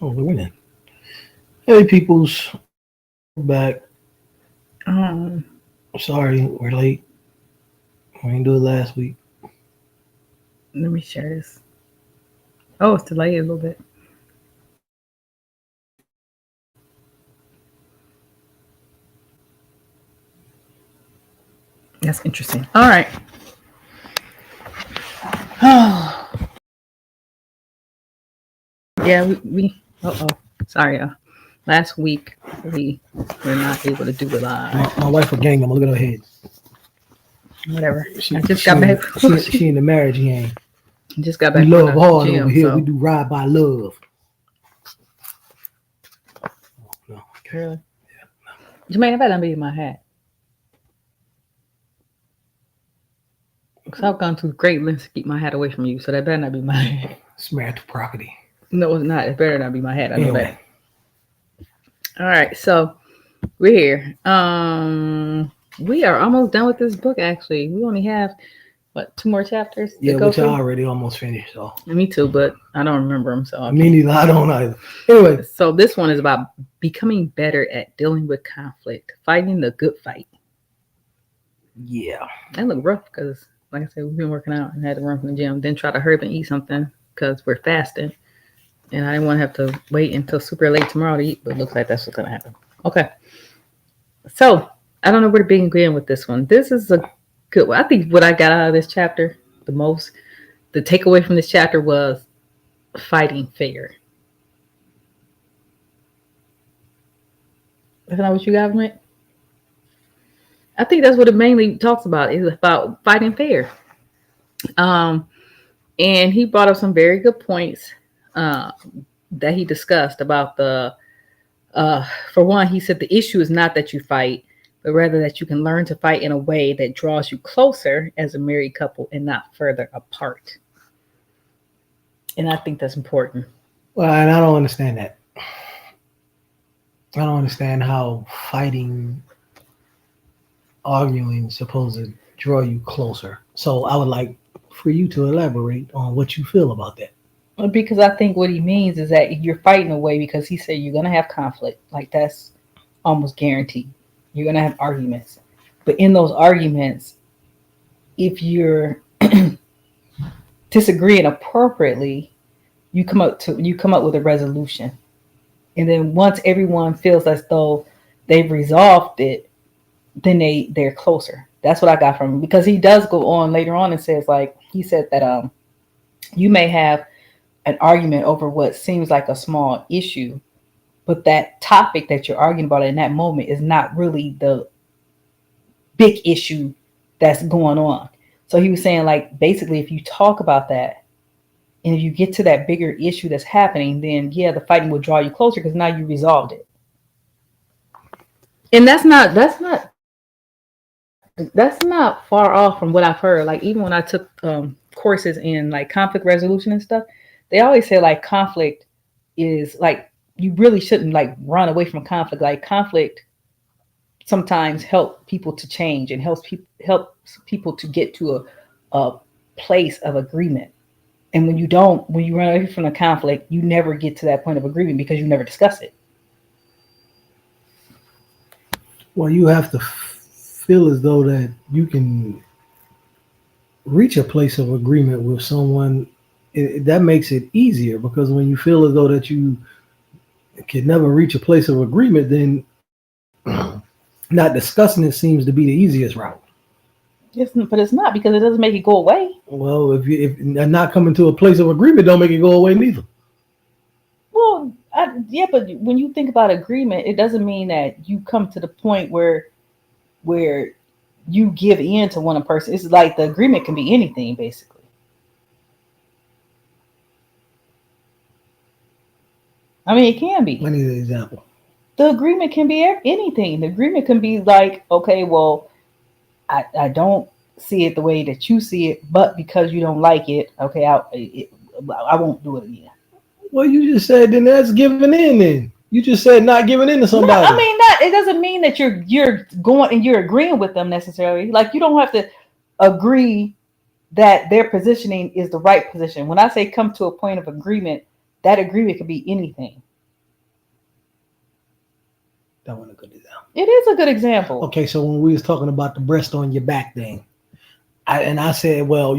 Oh, we're winning. Hey, peoples, back. Um, Sorry, we're late. We didn't do it last week. Let me share this. Oh, it's delayed a little bit. That's interesting. All right. Yeah, we oh. Sorry, last week we were not able to do it live. My wife a gang. I'm look at her head. Whatever. She I just she got in, back. she in the marriage gang. Just got We back from love the hard over gym. here. We So do ride by love. No, okay. really, Jermaine, if I done be my hat, because I've gone through great lengths to keep my hat away from you. So that better not be my hat. Smear to property. No, it's not. It better not be my hat. I know Anyway, that. All right, so we're here. We are almost done with this book. Actually, we only have what 2 more chapters to yeah, go which I through. already almost finished. So Me too, but I don't remember them, so I me can't. neither. I don't either. Anyway, So this one is about becoming better at dealing with conflict, fighting the good fight. yeah. That look rough because, like I said, we've been working out and had to run from the gym. Then try to hurry up and eat something because we're fasting, and I didn't want to have to wait until super late tomorrow to eat. But it looks like that's what's gonna happen. Okay, so I don't know where to begin with this one. This is a good one. I think what I got out of this chapter the most, the takeaway from this chapter was fighting fair. Is that what you got from it? I think that's what it mainly talks about. Is about fighting fair. Um, and he brought up some very good points uh, that he discussed about the. For one, he said the issue is not that you fight, but rather that you can learn to fight in a way that draws you closer as a married couple and not further apart. And I think that's important. Well, and I don't understand that. I don't understand how fighting, arguing, is supposed to draw you closer. So I would like for you to elaborate on what you feel about that. Because I think what he means is that you're fighting away because he said you're going to have conflict. Like that's almost guaranteed. You're going to have arguments. But in those arguments, if you're disagreeing appropriately, you come up with a resolution. And then once everyone feels as though they've resolved it, then they're closer. That's what I got from him because he does go on later on and says like he said that you may have an argument over what seems like a small issue, but that topic that you're arguing about in that moment is not really the big issue that's going on. So he was saying like basically if you talk about that and if you get to that bigger issue that's happening, then yeah, the fighting will draw you closer because now you resolved it. And that's not far off from what I've heard. Like even when I took courses in like conflict resolution and stuff, they always say like conflict is like you really shouldn't like run away from conflict. Like conflict sometimes help people to change and helps people to get to a place of agreement. And when you run away from the conflict, you never get to that point of agreement because you never discuss it. Well, you have to feel as though that you can reach a place of agreement with someone. That makes it easier because when you feel as though that you can never reach a place of agreement, then not discussing it seems to be the easiest route. But it's not because it doesn't make it go away. Well, if not coming to a place of agreement, don't make it go away neither. Well, yeah, but when you think about agreement, it doesn't mean that you come to the point where you give in to one person. It's like the agreement can be anything, basically. I mean, it can I be. need an example. The agreement can be anything. The agreement can be like, okay, well, I don't see it the way that you see it, but because you don't like it, okay, I won't do it again. Well, you just said then that's giving in. Then you just said not giving in to No, I somebody. mean that it doesn't mean that you're going and you're agreeing with them necessarily. Like you don't have to agree that their positioning is the right position. When I say come to a point of agreement, that agreement could be anything. That wasn't a good example. It is a good example. Okay, so when we was talking about the breast on your back thing, I said, well,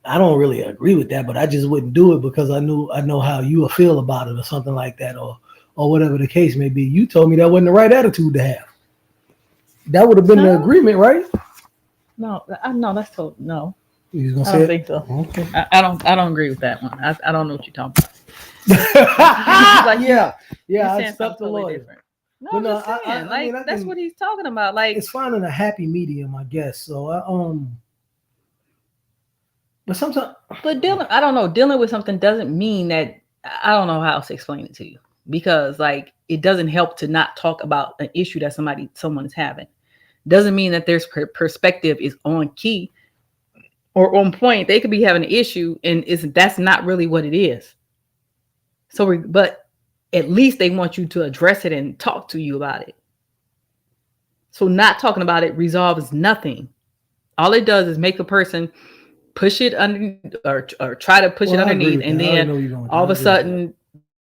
I don't really agree with that, but I just wouldn't do it because I know how you will feel about it or something like that, or whatever the case may be. You told me that wasn't the right attitude to have. That would have been the agreement, right? No, that's totally no. You was gonna I say don't it? think so. Okay. I don't agree with that one. I don't know what you're talking about. Yeah, You're I saying stuck something the totally lawyer. different. No, But I'm no, just saying. I mean, That's what he's talking about. Like, it's finding a happy medium, I guess. So but sometimes, but I don't know. Dealing with something doesn't mean that I don't know how else to explain it to you, because like it doesn't help to not talk about an issue that someone is having. Doesn't mean that their perspective is on key or on point. They could be having an issue and that's not really what it is. So, but at least they want you to address it and talk to you about it. So not talking about it resolves nothing. All it does is make a person push it under or try to push it underneath, and then all of a sudden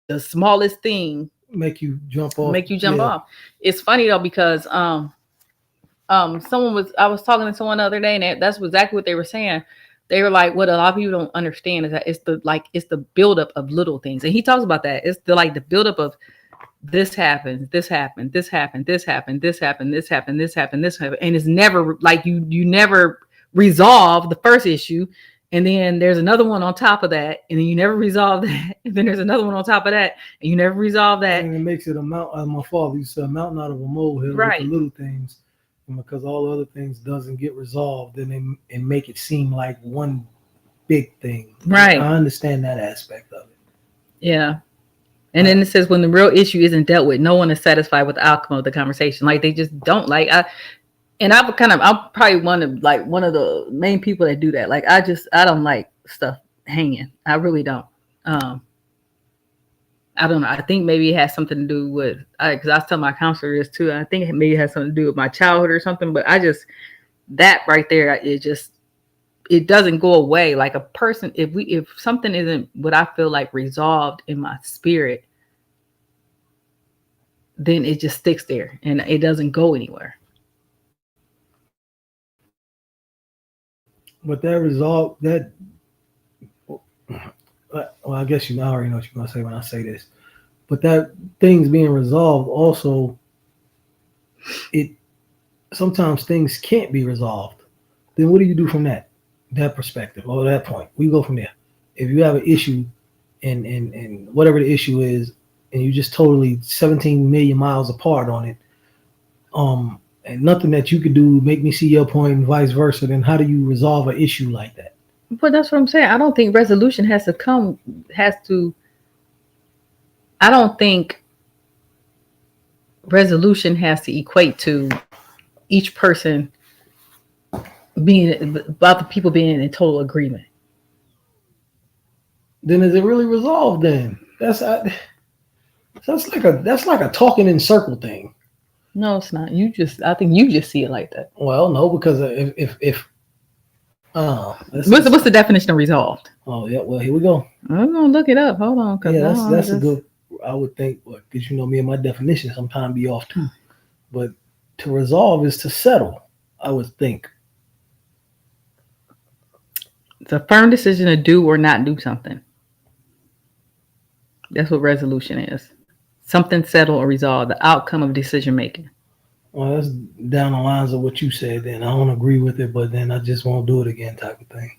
the smallest thing make you jump off. It's funny though, because I was talking to someone the other day, and that's exactly what they were saying. They were like, what a lot of people don't understand is that it's the buildup of little things. And he talks about that. It's the buildup of this happened, this happened, this happened, this happened, this happened, this happened, this happened, this happened. And it's never like you never resolve the first issue. And then there's another one on top of that. And then you never resolve that. And then there's another one on top of that. And you never resolve that. And it makes it a mountain. My father used to say a mountain out of a molehill, right, with the little things. And because all the other things doesn't get resolved, then they make it seem like one big thing. Right. I understand that aspect of it. Yeah. And then it says when the real issue isn't dealt with, no one is satisfied with the outcome of the conversation. Like they just don't I'm probably one of the main people that do that. Like I don't like stuff hanging. I really don't. I don't know. I think maybe it has something to do with, because I was telling my counselor this too. I think it maybe has something to do with my childhood or something. But that right there, it doesn't go away. Like a person, if something isn't what I feel like resolved in my spirit, then it just sticks there and it doesn't go anywhere. But well, I guess I already know what you're going to say when I say this. But that things being resolved also, sometimes things can't be resolved. Then what do you do from that perspective or that point? We go from there. If you have an issue and whatever the issue is, and you just totally 17 million miles apart on it, and nothing that you could do make me see your point and vice versa, then how do you resolve an issue like that? But that's what I'm saying. I don't think resolution I don't think resolution has to equate to each person about the people being in total agreement. Then is it really resolved then? That's like a talking in circle thing. No, it's not. I think you just see it like that. Well, no, because what's the definition of resolved? Oh yeah, well here we go. I'm gonna look it up. Hold on, that's a good. I would think, because me and my definition sometimes be off too. But to resolve is to settle, I would think. It's a firm decision to do or not do something. That's what resolution is. Something settled or resolved, the outcome of decision making. Well, that's down the lines of what you said. Then I don't agree with it, but then I just won't do it again, type of thing.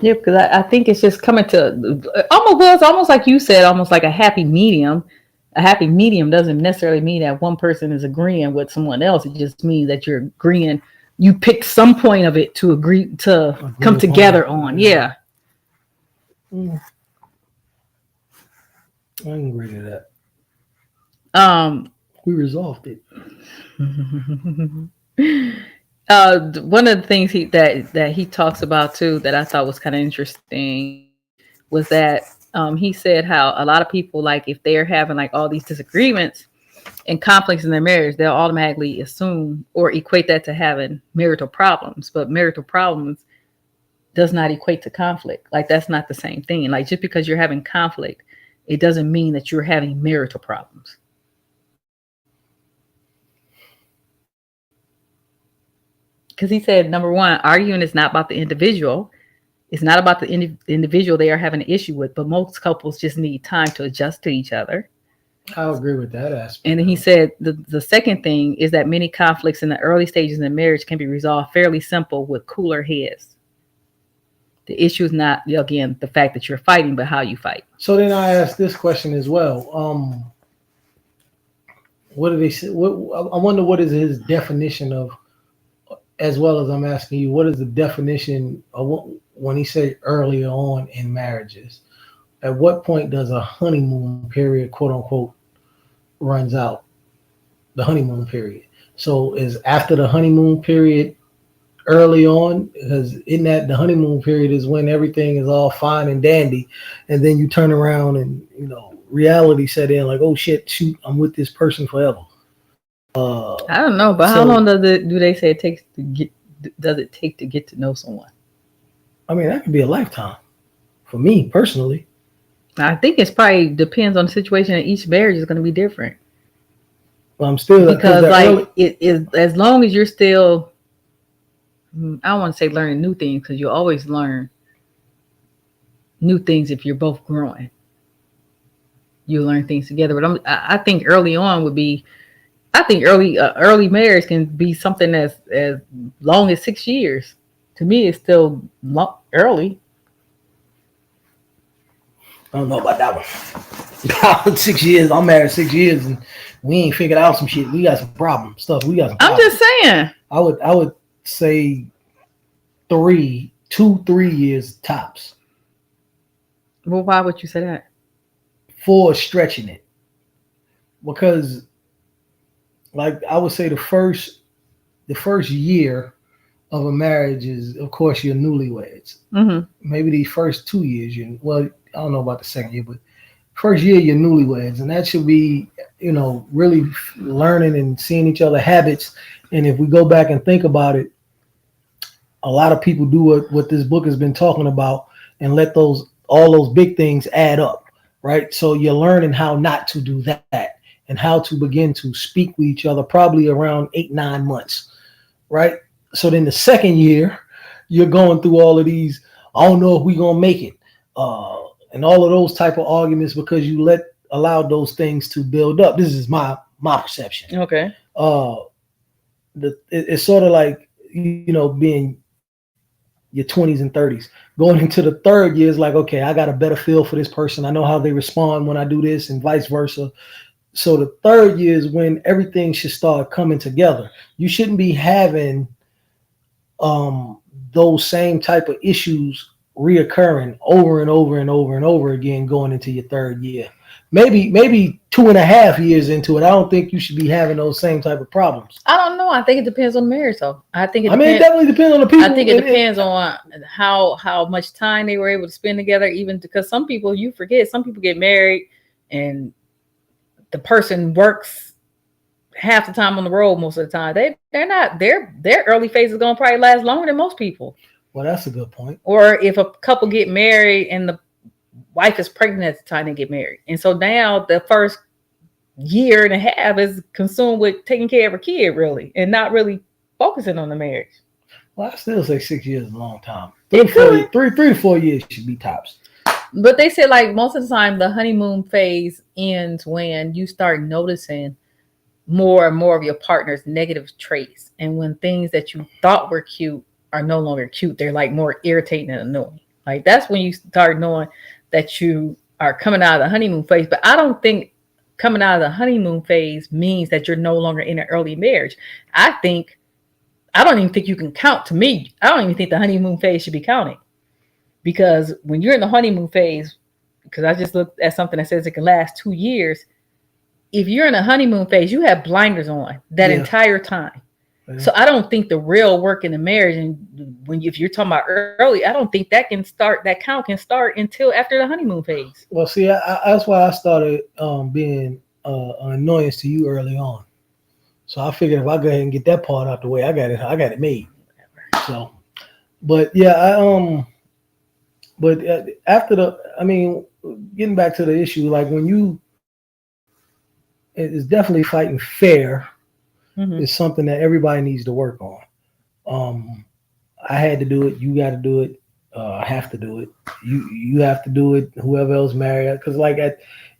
Yeah, because I think it's just coming to almost like you said, almost like a happy medium. A happy medium doesn't necessarily mean that one person is agreeing with someone else. It just means that you're agreeing. You pick some point of it to agree come together on. Yeah. I can agree to that. We resolved it. One of the things that he talks about too that I thought was kind of interesting was that he said how a lot of people, like if they're having like all these disagreements and conflicts in their marriage, they'll automatically assume or equate that to having marital problems. But marital problems does not equate to conflict. Like that's not the same thing. Like just because you're having conflict it doesn't mean that you're having marital problems. Because he said, number one, arguing is not about the individual. It's not about the individual they are having an issue with, but most couples just need time to adjust to each other. I agree with that aspect. And then he said the second thing is that many conflicts in the early stages of marriage can be resolved fairly simple with cooler heads. The issue is not, again, the fact that you're fighting, but how you fight. So then I asked this question as well. What do they say? I wonder what is his definition of, as well as I'm asking you, what is the definition of when he said earlier on in marriages? At what point does a honeymoon period, quote unquote, runs out? The honeymoon period. So is after the honeymoon period early on? Because in that, the honeymoon period is when everything is all fine and dandy, and then you turn around and reality set in, like, oh shit, shoot, I'm with this person forever. I don't know, but how long do they say it takes to get? Does it take to get to know someone? I mean, that could be a lifetime. For me personally, I think it's probably depends on the situation, and each marriage is going to be different. Well, I'm still because it is, as long as you're still, I don't want to say learning new things, because you always learn new things if you're both growing. You learn things together, but I think early on would be. I think early marriage can be something as long as 6 years. To me, it's still early. I don't know about that one. 6 years. I'm married 6 years, and we ain't figured out some shit. We got some problems. We got some problems. I'm just saying. I would say 3 years tops. Well, why would you say that? For stretching it, because. Like I would say the first year of a marriage is, of course, you're newlyweds. Mm-hmm. Maybe the first 2 years, I don't know about the second year, but first year you're newlyweds, and that should be, really learning and seeing each other habits. And if we go back and think about it, a lot of people do what this book has been talking about and let all those big things add up, right? So you're learning how not to do that. And how to begin to speak with each other, probably around 8-9 months, right? So then the second year, you're going through all of these, I don't know if we're going to make it, and all of those type of arguments, because you allowed those things to build up. This is my perception. Okay. It's sort of like, being your 20s and 30s. Going into the third year is like, okay, I got a better feel for this person. I know how they respond when I do this, and vice versa. So the third year is when everything should start coming together. You shouldn't be having those same type of issues reoccurring over and over and over and over again going into your third year. Maybe 2.5 years into it, I don't think you should be having those same type of problems. I don't know. I think it depends on the marriage, though. It definitely depends on the people. I think it depends on how much time they were able to spend together, even because some people, you forget, some people get married and the person works half the time on the road most of the time. Their early phase is going to probably last longer than most people. Well, that's a good point. Or if a couple get married and the wife is pregnant at the time they get married. And so now the first year and a half is consumed with taking care of a kid, really, and not really focusing on the marriage. Well, I still say 6 years is a long time. 3 to 4 years should be tops. But they said, like, most of the time the honeymoon phase ends when you start noticing more and more of your partner's negative traits. And when things that you thought were cute are no longer cute, they're like more irritating and annoying. Like, that's when you start knowing that you are coming out of the honeymoon phase. But I don't think coming out of the honeymoon phase means that you're no longer in an early marriage. I don't even think you can count. To me, I don't even think the honeymoon phase should be counted. Because when you're in the honeymoon phase, because I just looked at something that says it can last 2 years. If you're in a honeymoon phase, you have blinders on that entire time. Yeah. So I don't think the real work in the marriage, and if you're talking about early, I don't think that count can start until after the honeymoon phase. Well, see, that's why I started being an annoyance to you early on. So I figured if I go ahead and get that part out the way, I got it made. So, but yeah, But after getting back to the issue, like when you, it's definitely fighting fair is something that everybody needs to work on. I had to do it. You got to do it. I have to do it. You have to do it. Whoever else married, because like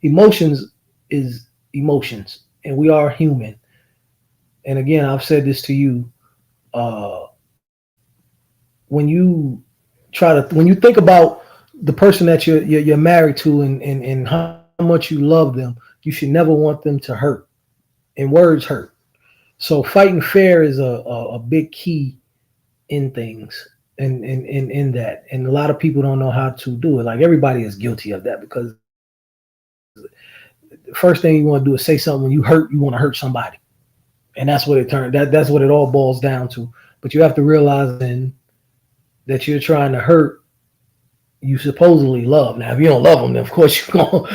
emotions is emotions, and we are human. And again, I've said this to you. When you when you think about the person that you're married to, and how much you love them, you should never want them to hurt. And words hurt. So fighting fair is a big key in things, and in that. And a lot of people don't know how to do it. Like everybody is guilty of that, because the first thing you want to do is say something. When you hurt, you want to hurt somebody, and that's what it turned. That's what it all boils down to. But you have to realize then that you're trying to hurt you supposedly love. Now, if you don't love them, then of course you're gonna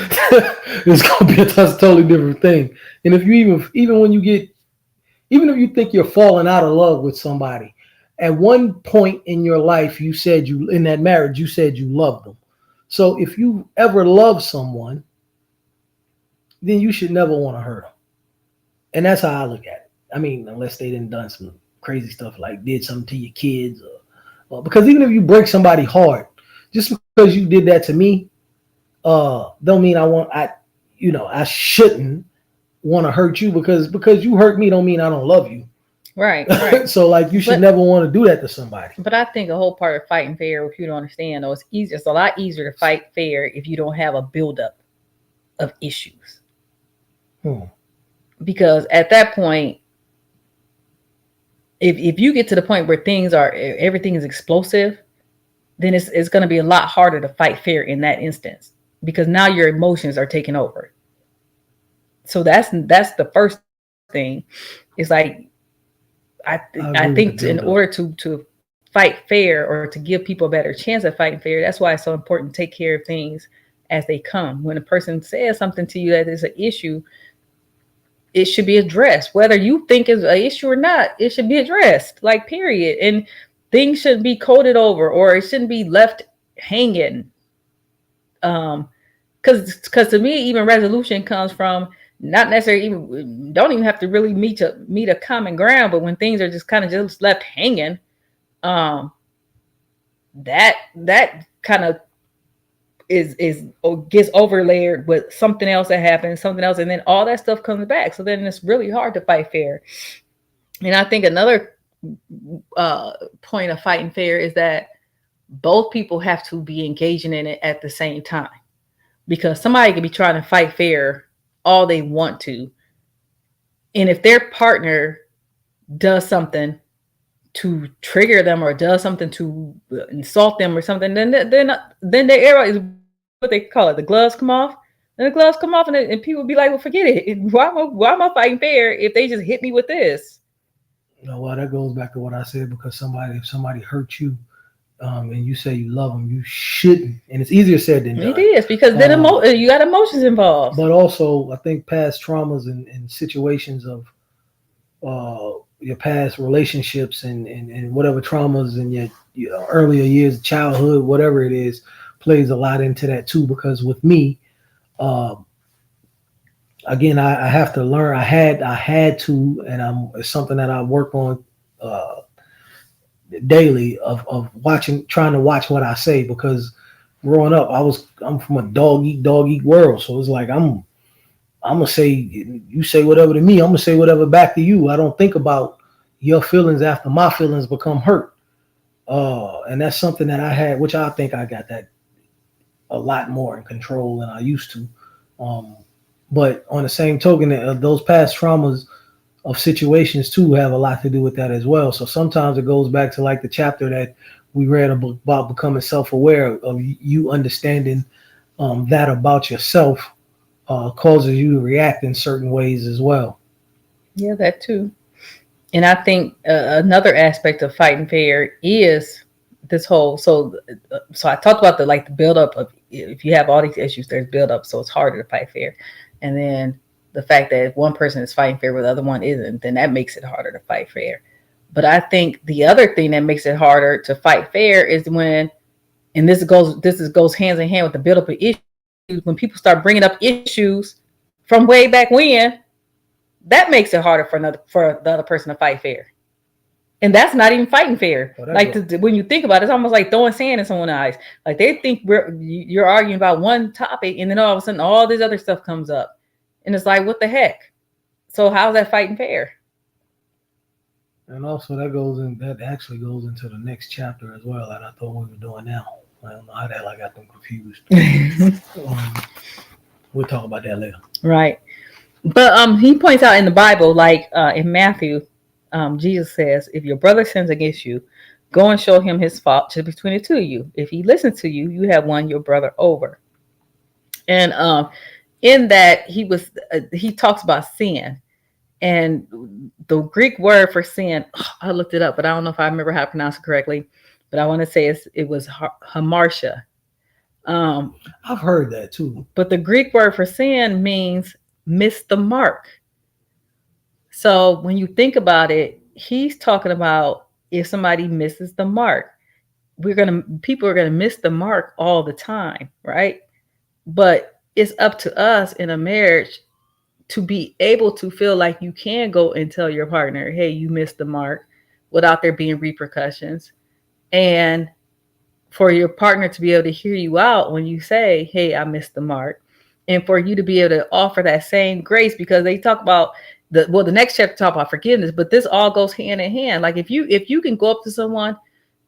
it's gonna be a totally different thing. And if you even when you get, even if you think you're falling out of love with somebody, at one point in your life, you said in that marriage, you said you loved them. So if you ever love someone, then you should never want to hurt them. And that's how I look at it. I mean, unless they done some crazy stuff, like did something to your kids, or because even if you break somebody heart, just because you did that to me, don't mean I shouldn't want to hurt you, because you hurt me don't mean I don't love you. Right. So like you should never want to do that to somebody. But I think a whole part of fighting fair, if you don't understand, though, it's easier. It's a lot easier to fight fair if you don't have a buildup of issues. Because at that point, if you get to the point where everything is explosive, then it's going to be a lot harder to fight fair in that instance, because now your emotions are taking over. So that's the first thing. It's like I think in order to fight fair, or to give people a better chance of fighting fair, that's why it's so important to take care of things as they come. When a person says something to you that is an issue, it should be addressed. Whether you think it's an issue or not, it should be addressed, like period. And things shouldn't be coded over, or it shouldn't be left hanging. Because to me, even resolution comes from not necessarily don't even have to really meet a common ground, but when things are just kind of just left hanging, that kind of gets overlaid with something else that happens, something else, and then all that stuff comes back. So then it's really hard to fight fair. And I think another point of fighting fair is that both people have to be engaging in it at the same time, because somebody can be trying to fight fair all they want to, and if their partner does something to trigger them, or does something to insult them or something, then the arrow is what they call it, the gloves come off. And the gloves come off, and people be like, well, forget it. Why am I fighting fair if they just hit me with this? Well, that goes back to what I said, because if somebody hurts you, and you say you love them, you shouldn't. And it's easier said than done. It is, because then you got emotions involved. But also, I think past traumas and situations of your past relationships and whatever traumas in your earlier years, childhood, whatever it is, plays a lot into that too. Because with me, again, I have to learn. I had to, and it's something that I work on daily of trying to watch what I say, because growing up, I'm from a dog eat world. So it's like I'm gonna say, you say whatever to me, I'm gonna say whatever back to you. I don't think about your feelings after my feelings become hurt. And that's something that I had, which I think I got that a lot more in control than I used to. But on the same token, those past traumas of situations too have a lot to do with that as well. So sometimes it goes back to like the chapter that we read about becoming self-aware, of you understanding that about yourself causes you to react in certain ways as well. Yeah, that too. And I think another aspect of fighting fair is this whole. So I talked about the buildup of, if you have all these issues, there's buildup, so it's harder to fight fair. And then the fact that if one person is fighting fair, but the other one isn't, then that makes it harder to fight fair. But I think the other thing that makes it harder to fight fair is when, and this goes hands in hand with the buildup of issues, when people start bringing up issues from way back when, that makes it harder for the other person to fight fair. And that's not even fighting fair. When you think about it, it's almost like throwing sand in someone's eyes. Like they think you're arguing about one topic, and then all of a sudden all this other stuff comes up. And it's like, what the heck? So how's that fighting fair? And also that actually goes into the next chapter as well that I thought we were doing now. I don't know how the hell I got them confused. We'll talk about that later. Right. But he points out in the Bible, like in Matthew, Jesus says, if your brother sins against you, go and show him his fault just between the two of you. If he listens to you, you have won your brother over. And in that, he talks about sin. And the Greek word for sin, I looked it up, but I don't know if I remember how to pronounce it correctly. But I want to say it was hamartia. I've heard that too. But the Greek word for sin means miss the mark. So when you think about it, he's talking about if somebody misses the mark, people are gonna miss the mark all the time, right? But it's up to us in a marriage to be able to feel like you can go and tell your partner, hey, you missed the mark, without there being repercussions. And for your partner to be able to hear you out when you say, hey, I missed the mark. And for you to be able to offer that same grace, because they talk about the next chapter talk about forgiveness, but this all goes hand in hand. Like if you can go up to someone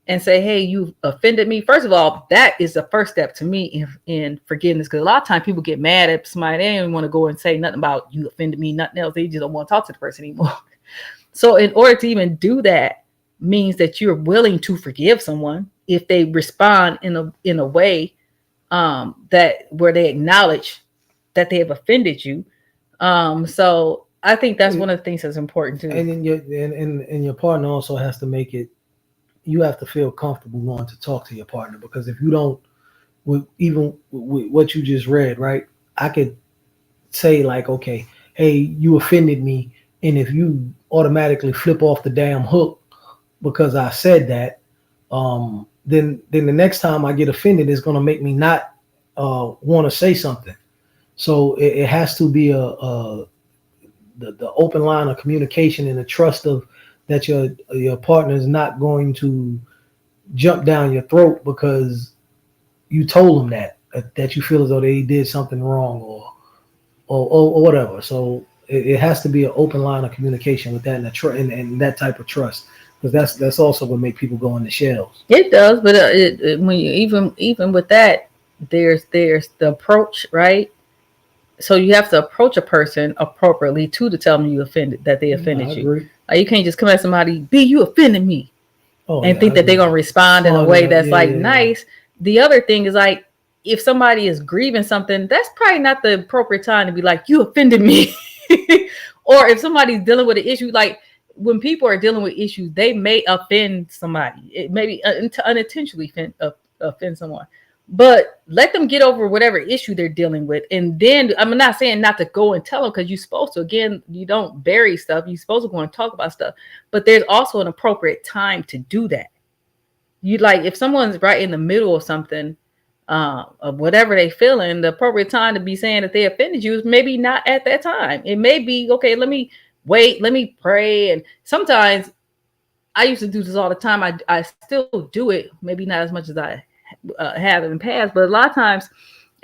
and say, hey, you offended me. First of all, that is the first step to me in forgiveness. Because a lot of times people get mad at somebody. They don't even want to go and say nothing about you offended me, nothing else. They just don't want to talk to the person anymore. So in order to even do that means that you're willing to forgive someone if they respond in a way that where they acknowledge that they have offended you. So I think that's one of the things that's important too. And then your partner also has to make it. You have to feel comfortable going to talk to your partner, because if you don't, with what you just read, right? I could say like, okay, hey, you offended me, and if you automatically flip off the damn hook because I said that, then the next time I get offended, it's gonna make me not want to say something. So it has to be the open line of communication and the trust of that your partner is not going to jump down your throat because you told them that you feel as though they did something wrong or whatever. So it has to be an open line of communication with that and that type of trust, because that's also what make people go in the shells. It does, but when you even with that, there's the approach, right? So you have to approach a person appropriately to tell them that they offended you. Agree. Like you can't just come at somebody, B, you offended me, think that they're gonna respond in a way that's nice. The other thing is like, if somebody is grieving something, that's probably not the appropriate time to be like, you offended me. Or if somebody's dealing with an issue, like when people are dealing with issues, they may offend somebody. It maybe unintentionally offend someone. But let them get over whatever issue they're dealing with. And then I'm not saying not to go and tell them, because you're supposed to. Again, you don't bury stuff. You're supposed to go and talk about stuff. But there's also an appropriate time to do that. You like if someone's right in the middle of something, of whatever they feeling, the appropriate time to be saying that they offended you is maybe not at that time. It may be, okay, let me wait, let me pray. And sometimes I used to do this all the time. I still do it, maybe not as much as I have in the past, but a lot of times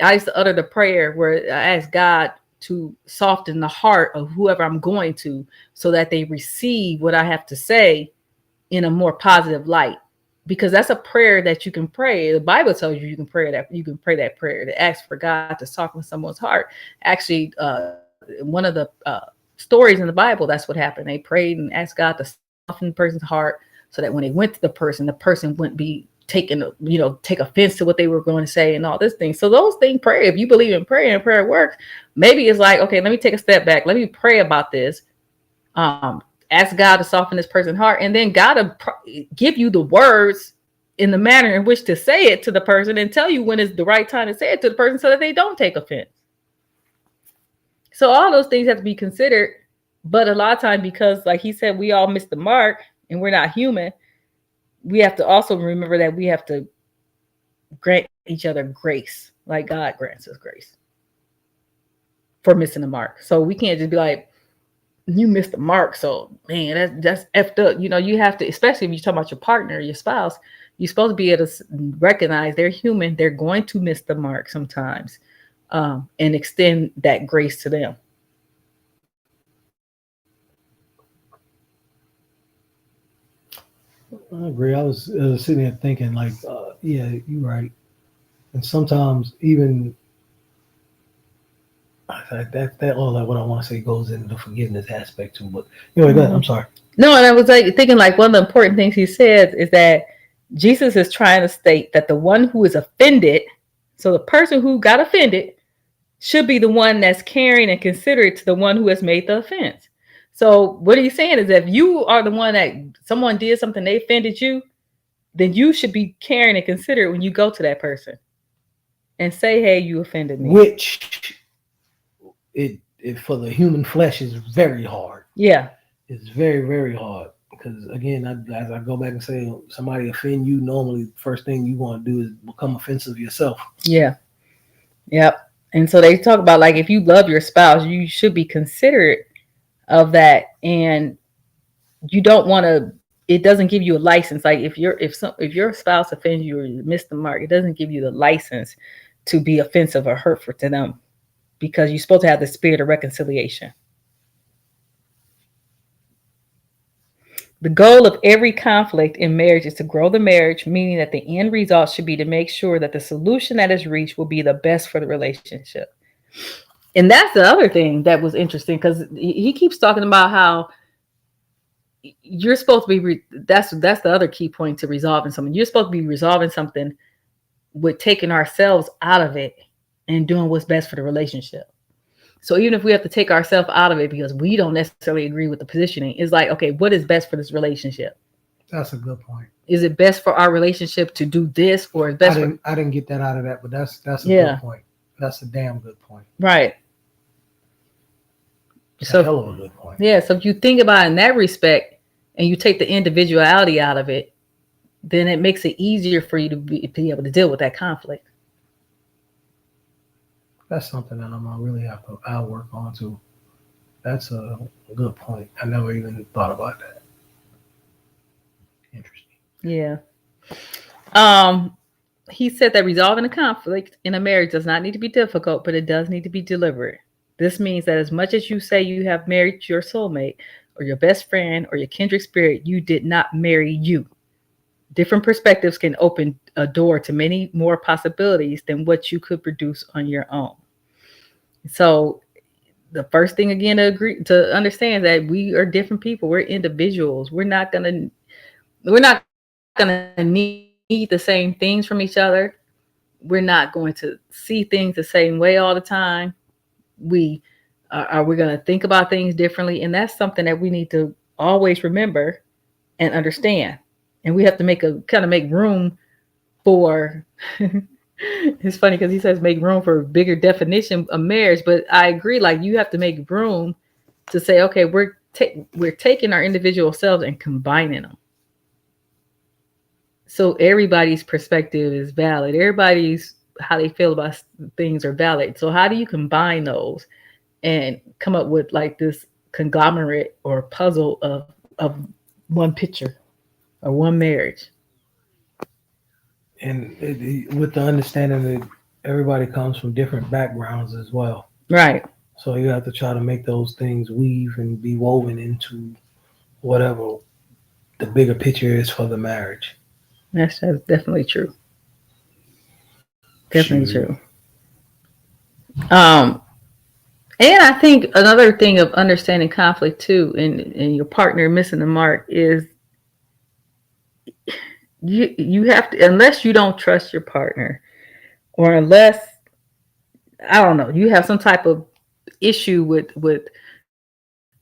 I used to utter the prayer where I ask God to soften the heart of whoever I'm going to, so that they receive what I have to say in a more positive light. Because that's a prayer that you can pray. The Bible tells you can pray that prayer, to ask for God to soften someone's heart. Actually, one of the stories in the Bible, that's what happened. They prayed and asked God to soften the person's heart, so that when they went to the person wouldn't be take offense to what they were going to say and all this thing. So those things, prayer, if you believe in prayer and prayer works, maybe it's like, okay, let me take a step back. Let me pray about this. Ask God to soften this person's heart, and then God will give you the words in the manner in which to say it to the person, and tell you when is the right time to say it to the person, so that they don't take offense. So all those things have to be considered. But a lot of times, because like he said, we all miss the mark and we're not human, we have to also remember that we have to grant each other grace, like God grants us grace for missing the mark. So we can't just be like, you missed the mark. So man, that's effed up. You know, you have to, especially if you talk about your partner, your spouse, you're supposed to be able to recognize they're human. They're going to miss the mark sometimes, and extend that grace to them. I agree. I was sitting there thinking, like, yeah, you're right. And sometimes even that all that what I want to say goes into the forgiveness aspect too. But anyway, go ahead. I'm sorry. No, and I was like thinking, like, one of the important things he says is that Jesus is trying to state that the one who is offended, so the person who got offended, should be the one that's caring and considerate to the one who has made the offense. So what he's saying is that if you are the one that someone did something, they offended you, then you should be caring and considerate when you go to that person and say, hey, you offended me. Which it for the human flesh is very hard. Yeah. It's very, very hard. Because again, as I go back and say, somebody offend you, normally the first thing you want to do is become offensive yourself. Yeah. Yep. And so they talk about, like, if you love your spouse, you should be considerate of that, and you don't want to. It doesn't give you a license. Like if your spouse offends you or you miss the mark, it doesn't give you the license to be offensive or hurtful to them, because you're supposed to have the spirit of reconciliation. The goal of every conflict in marriage is to grow the marriage, meaning that the end result should be to make sure that the solution that is reached will be the best for the relationship. And that's the other thing that was interesting, because he keeps talking about how you're supposed to be, that's the other key point to resolving something. You're supposed to be resolving something with taking ourselves out of it and doing what's best for the relationship. So even if we have to take ourselves out of it because we don't necessarily agree with the positioning, it's like, okay, what is best for this relationship? That's a good point. Is it best for our relationship to do this, or is best? I didn't get that out of that, but that's a good point. That's a damn good point. Right. It's a hell of a good point. Yeah. So if you think about it in that respect, and you take the individuality out of it, then it makes it easier for you to be able to deal with that conflict. That's something that I'm gonna really I'll work on too. That's a good point. I never even thought about that. Interesting. Yeah. He said that resolving a conflict in a marriage does not need to be difficult, but it does need to be deliberate. This means that as much as you say you have married your soulmate or your best friend or your kindred spirit, you did not marry you. Different perspectives can open a door to many more possibilities than what you could produce on your own. So the first thing, again, to understand that we are different people. We're individuals. We're not gonna need the same things from each other. We're not going to see things the same way all the time. We're going to think about things differently, and that's something that we need to always remember and understand. And we have to make room for. It's funny because he says make room for a bigger definition of marriage, but I agree. Like, you have to make room to say, okay, we're taking our individual selves and combining them. So everybody's perspective is valid. Everybody's how they feel about things are valid. So how do you combine those and come up with like this conglomerate or puzzle of one picture or one marriage? And with the understanding that everybody comes from different backgrounds as well. Right. So you have to try to make those things weave and be woven into whatever the bigger picture is for the marriage. That's definitely true. Definitely true. And I think another thing of understanding conflict too, and your partner missing the mark, is you have to, unless you don't trust your partner, or unless, I don't know, you have some type of issue with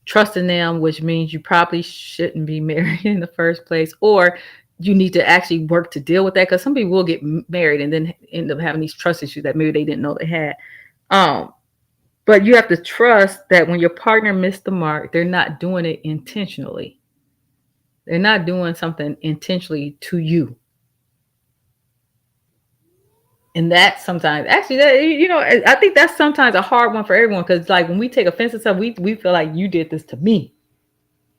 trusting them, which means you probably shouldn't be married in the first place, or you need to actually work to deal with that, because some people will get married and then end up having these trust issues that maybe they didn't know they had. But you have to trust that when your partner missed the mark, they're not doing it intentionally. They're not doing something intentionally to you. And that sometimes, actually, that I think that's sometimes a hard one for everyone because, like, when we take offense to stuff, we feel like you did this to me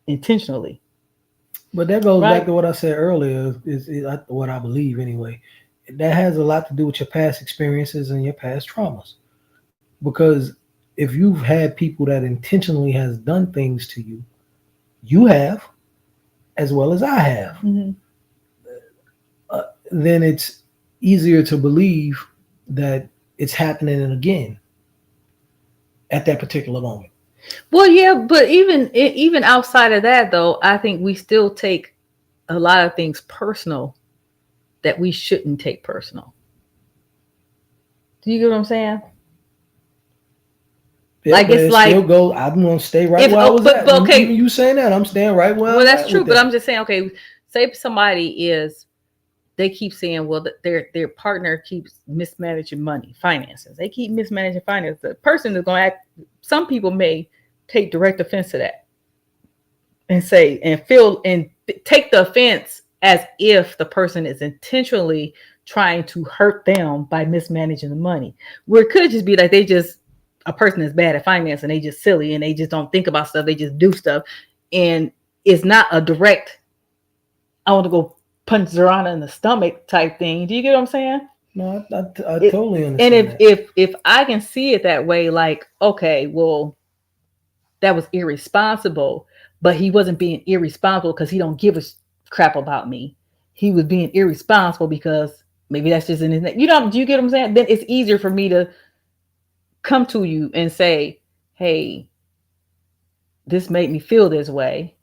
intentionally, But that goes back right? to what I said earlier. What I believe anyway. That has a lot to do with your past experiences and your past traumas. Because if you've had people that intentionally has done things to you, you have, as well as I have, Mm-hmm. then it's easier to believe that it's happening again at that particular moment. Well, yeah, but even outside of that, though, I think we still take a lot of things personal that we shouldn't take personal. Do you get what I'm saying? Yeah, Like but it's it still like goes. I'm gonna stay right if where I was but at. but Even okay, you saying that, I'm staying right where well I'm that's at true. with But that. I'm just saying, okay, say if somebody is they keep saying, well, their partner keeps mismanaging money, finances. They keep mismanaging finances. The person is going to act. Some people may take direct offense to that and say and feel and take the offense as if the person is intentionally trying to hurt them by mismanaging the money. Where it could just be like they just a person is bad at finance and they just silly and they just don't think about stuff. They just do stuff, and it's not a direct. I want to go punch Zorana in the stomach type thing. Do you get what I'm saying? No, I It, totally and understand if that. if if I can see it that way, like, okay, well, that was irresponsible, but he wasn't being irresponsible because he don't give a crap about me. He was being irresponsible because maybe that's just in his name. Do you get what I'm saying? Then it's easier for me to come to you and say, hey, this made me feel this way,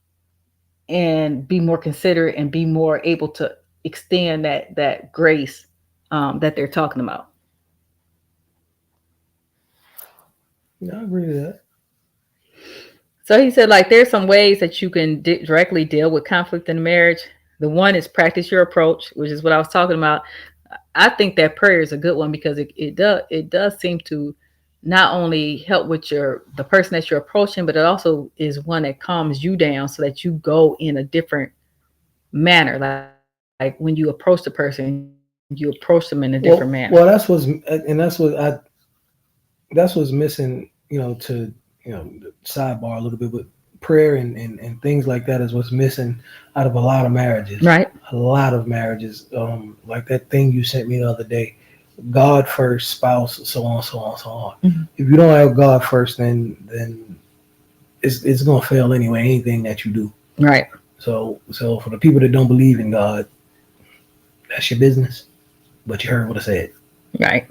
and be more considerate and be more able to extend that grace that they're talking about. Yeah, I agree with that. So he said, like, there's some ways that you can directly deal with conflict in a marriage. The one is practice your approach, which is what I was talking about. I think that prayer is a good one because it does seem to not only help with the person that you're approaching, but it also is one that calms you down so that you go in a different manner. Like when you approach the person, you approach them in a different Well, manner. that's what's missing. To sidebar a little bit, but prayer and things like that is what's missing out of a lot of marriages. Right. A lot of marriages, like that thing you sent me the other day. God first, spouse, so on, so on, so on. Mm-hmm. If you don't have God first, then it's gonna fail anyway. Anything that you do. Right. So for the people that don't believe in God, that's your business. But you heard what I said. Right.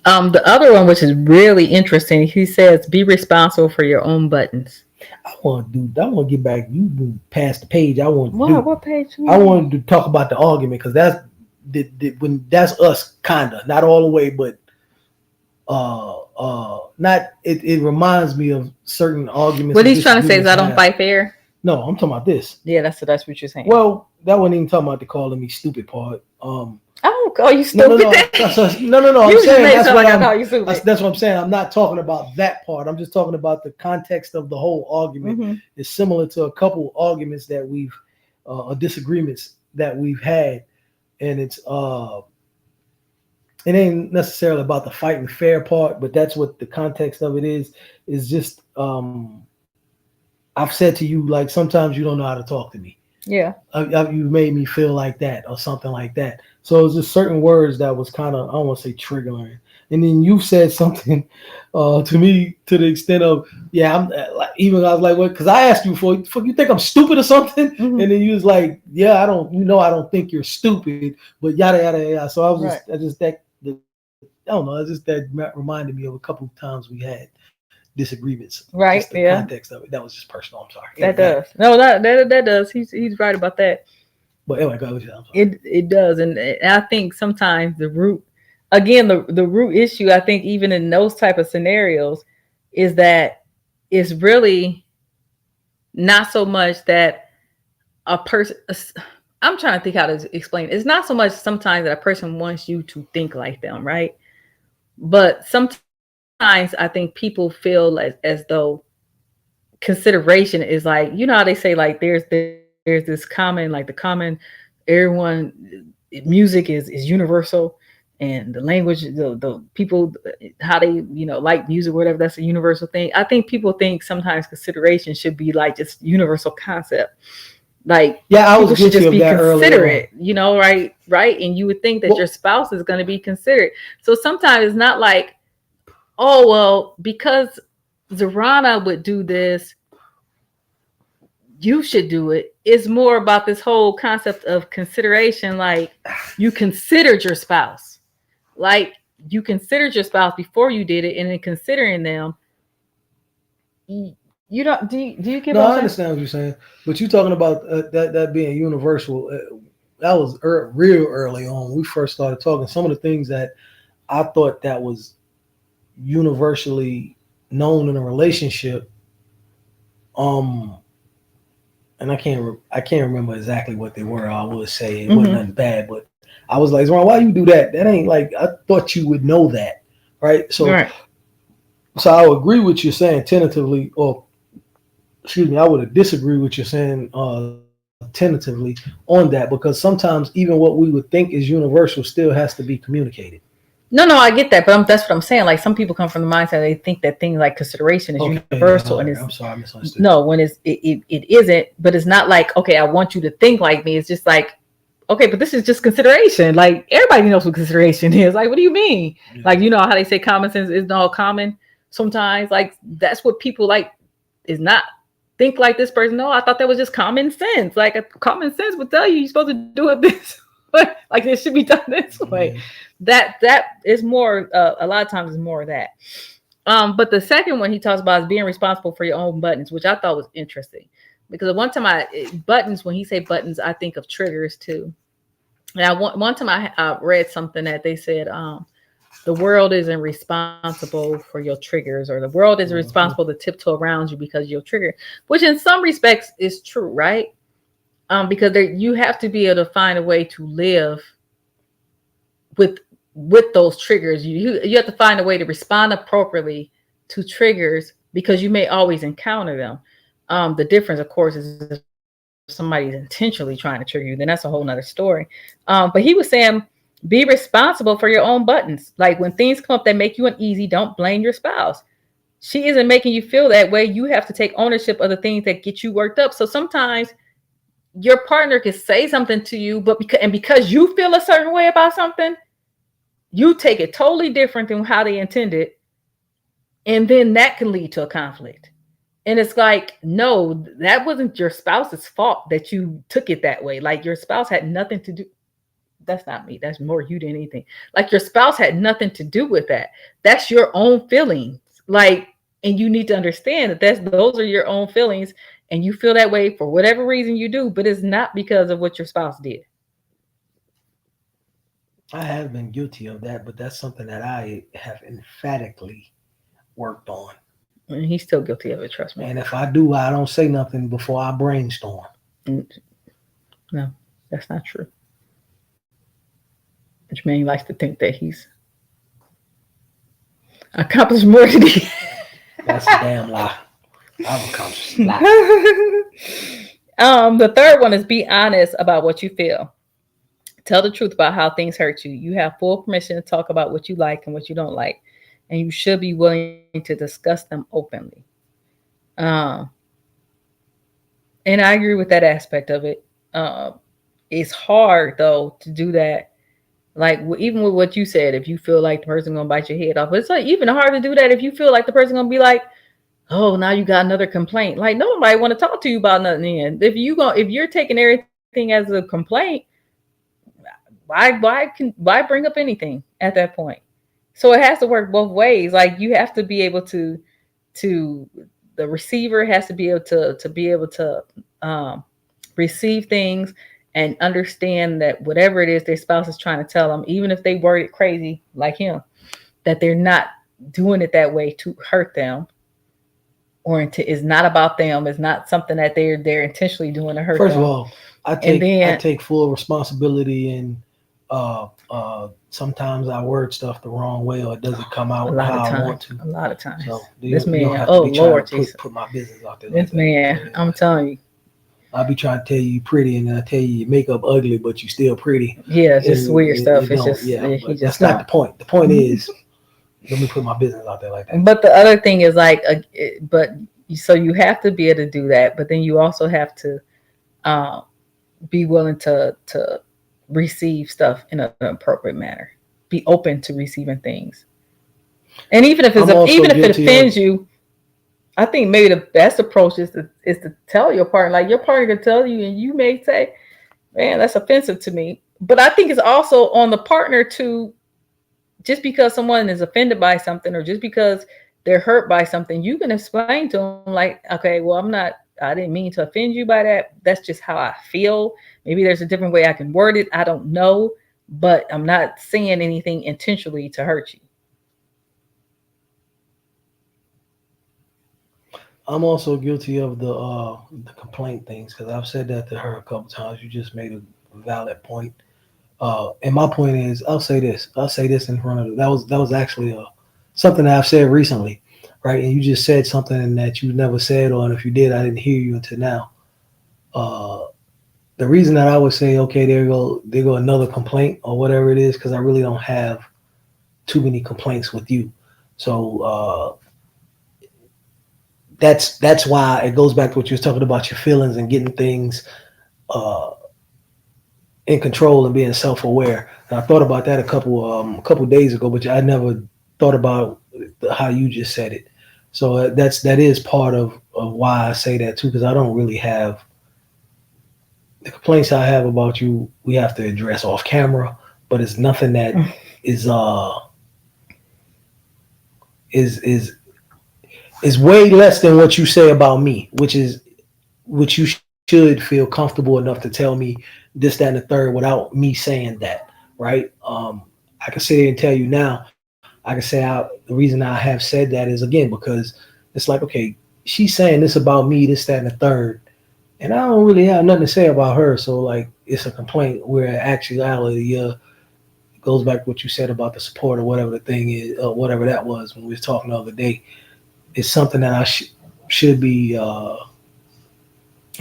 The other one, which is really interesting, he says, be responsible for your own buttons. I want to do. I want to get back. You moved past the page. I want to What? do. What page? I wanted to talk about the argument because when that's us, kinda, not all the way, but not. It reminds me of certain arguments. What he's trying to say is I don't fight fair. No, I'm talking about this. Yeah, that's what you're saying. Well, that wasn't even talking about the calling me stupid part. I don't call you stupid. No. I'm saying that's what I'm saying. I'm not talking about that part. I'm just talking about the context of the whole argument. Mm-hmm. It's similar to a couple arguments that disagreements that we've had, and it ain't necessarily about the fighting fair part, but that's what the context of it is. Is just I've said to you, like, sometimes you don't know how to talk to me. Yeah. You made me feel like that or something like that. So it's just certain words that was kind of, I don't want to say triggering. And then you said something to me to the extent of, yeah, I'm even I was like, what? Because I asked you before, you think I'm stupid or something? Mm-hmm. And then you was like, yeah, I don't think you're stupid, but yada yada yada. So I was Right. I don't know. It's just that reminded me of a couple of times we had disagreements. Right. Just the Yeah. context of it. That was just personal. I'm sorry. That does. No, that does. He's right about that. But anyway, go ahead. It does, and I think sometimes the root issue, I think even in those type of scenarios, is that it's really not so much that a person. I'm trying to think how to explain. It's not so much sometimes that a person wants you to think like them, right? But sometimes I think people feel as though consideration is like, how they say, like, there's this common, like the common, everyone, music is universal. and the language, the people, how they, like music, whatever, that's a universal thing. I think people think sometimes consideration should be like just universal concept. Like, yeah, I was people should guilty just of be that earlier considerate, right? And you would think that your spouse is going to be considerate. So sometimes it's not like, oh, well, because Zarana would do this, you should do it. It's more about this whole concept of consideration. Like, you considered your spouse. Like, you considered your spouse before you did it, and in considering them, you don't. Do you get? No, I understand what you're saying, but you're talking about that being universal. That was real early on when we first started talking. Some of the things that I thought that was universally known in a relationship, and I can't remember exactly what they were. I would say it wasn't nothing bad, but I was like, why you do that? That ain't like, I thought you would know that, right? So, right. So I would agree with you saying tentatively, or excuse me, I would disagree with you saying tentatively on that, because sometimes even what we would think is universal still has to be communicated. No, I get that, but that's what I'm saying. Like, some people come from the mindset they think that things like consideration is universal, and I'm sorry, I misunderstood. No, when it isn't. But it's not like, okay, I want you to think like me. It's just like, okay, but this is just consideration. Like, everybody knows what consideration is. Like, what do you mean? Yeah. Like, you know how they say common sense isn't all common sometimes? Like, that's what people like, is not think like this person. No, I thought that was just common sense. Like, a common sense would tell you you're supposed to do it this way. Like, it should be done this way. That is more, a lot of times is more of that. But the second one he talks about is being responsible for your own buttons, which I thought was interesting. Because one time buttons, when he say buttons, I think of triggers too. And one time I read something that they said, the world isn't responsible for your triggers, or the world isn't responsible to tiptoe around you because you're triggered, which in some respects is true, right? Because you have to be able to find a way to live with those triggers. You have to find a way to respond appropriately to triggers, because you may always encounter them. The difference, of course, is if somebody's intentionally trying to trigger you, then that's a whole nother story. But he was saying, be responsible for your own buttons. Like, when things come up that make you uneasy, don't blame your spouse. She isn't making you feel that way. You have to take ownership of the things that get you worked up. So sometimes your partner can say something to you, but because you feel a certain way about something, you take it totally different than how they intended. And then that can lead to a conflict. And it's like, no, that wasn't your spouse's fault that you took it that way. Like, your spouse had nothing to do. That's not me. That's more you than anything. Like, your spouse had nothing to do with that. That's your own feelings. Like, and you need to understand that those are your own feelings, and you feel that way for whatever reason you do, but it's not because of what your spouse did. I have been guilty of that, but that's something that I have emphatically worked on. And he's still guilty of it, trust me. And if I do, I don't say nothing before I brainstorm. No, that's not true. Jermaine likes to think that he's accomplished more than he. That's a damn lie. I've accomplished a lot. The third one is be honest about what you feel. Tell the truth about how things hurt you. You have full permission to talk about what you like and what you don't like, and you should be willing to discuss them openly. And I agree with that aspect of it. It's hard though to do that. Like, even with what you said, if you feel like the person gonna bite your head off, it's like even hard to do that if you feel like the person gonna be like, oh, now you got another complaint. Like, nobody want to talk to you about nothing. And if you're taking everything as a complaint, why bring up anything at that point? So it has to work both ways. Like, you have to be able to the receiver has to be able to receive things and understand that whatever it is their spouse is trying to tell them, even if they word it crazy like him, that they're not doing it that way to hurt them, or it's not about them. It's not something that they're intentionally doing to hurt them. First of all, I take full responsibility, and sometimes I word stuff the wrong way, or it doesn't come out how I want to. A lot of times. So this man, oh Lord Jesus, put my business out there. This man, I'm telling you. I'll be trying to tell you pretty, and then I tell you your makeup ugly, but you still pretty. Yeah, just And weird stuff. it It's don't. just Yeah, he but just that's not the point. The point is, let me put my business out there like that. But the other thing is like, but so you have to be able to do that, but then you also have to be willing to receive stuff in an appropriate manner. Be open to receiving things, and even if it offends you, I think maybe the best approach is to tell your partner. Like your partner can tell you, and you may say, "Man, that's offensive to me." But I think it's also on the partner to, just because someone is offended by something, or just because they're hurt by something, you can explain to them like, okay, well, I didn't mean to offend you by that. That's just how I feel. Maybe there's a different way I can word it. I don't know, but I'm not saying anything intentionally to hurt you. I'm also guilty of the complaint things because I've said that to her a couple times. You just made a valid point. And my point is, I'll say this. I'll say this in front of her. That was actually something that I've said recently, right? And you just said something that you never said, or if you did, I didn't hear you until now. The reason that I would say, okay, there go another complaint or whatever it is, because I really don't have too many complaints with you. So that's why it goes back to what you was talking about, your feelings and getting things in control and being self-aware. And I thought about that a couple days ago, but I never thought about how you just said it. So that is part of why I say that too, because I don't really have the complaints I have about you. We have to address off camera, but it's nothing that is way less than what you say about me, which you should feel comfortable enough to tell me this, that, and the third without me saying that, right? I can sit here and tell you now. I can say the reason I have said that is, again, because it's like, okay, she's saying this about me, this, that, and the third, and I don't really have nothing to say about her. So like, it's a complaint. Where in actuality, it goes back to what you said about the support or whatever the thing is, whatever that was when we was talking the other day. It's something that I should be. I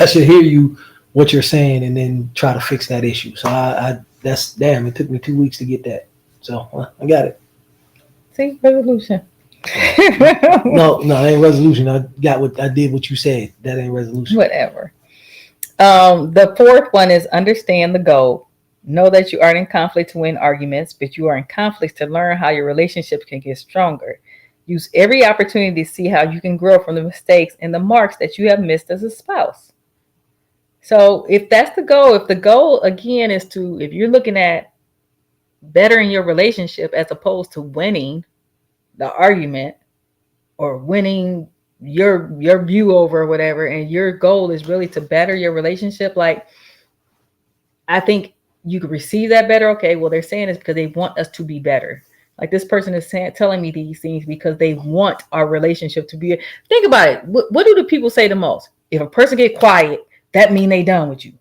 should hear you what you're saying and then try to fix that issue. So that's damn. It took me 2 weeks to get that. So I got it. See, resolution. No, that ain't resolution. I did what you said. That ain't resolution. Whatever. The fourth one is understand the goal. Know that you aren't in conflict to win arguments, but you are in conflict to learn how your relationships can get stronger. Use every opportunity to see how you can grow from the mistakes and the marks that you have missed as a spouse. So if that's the goal, if the goal again is to, if you're looking at bettering your relationship as opposed to winning the argument or winning your view over or whatever, and your goal is really to better your relationship, like, I think you could receive that better. Okay, well, they're saying this because they want us to be better. Like, this person is telling me these things because they want our relationship to be. Think about it. What do the people say the most? If a person get quiet, that mean they done with you.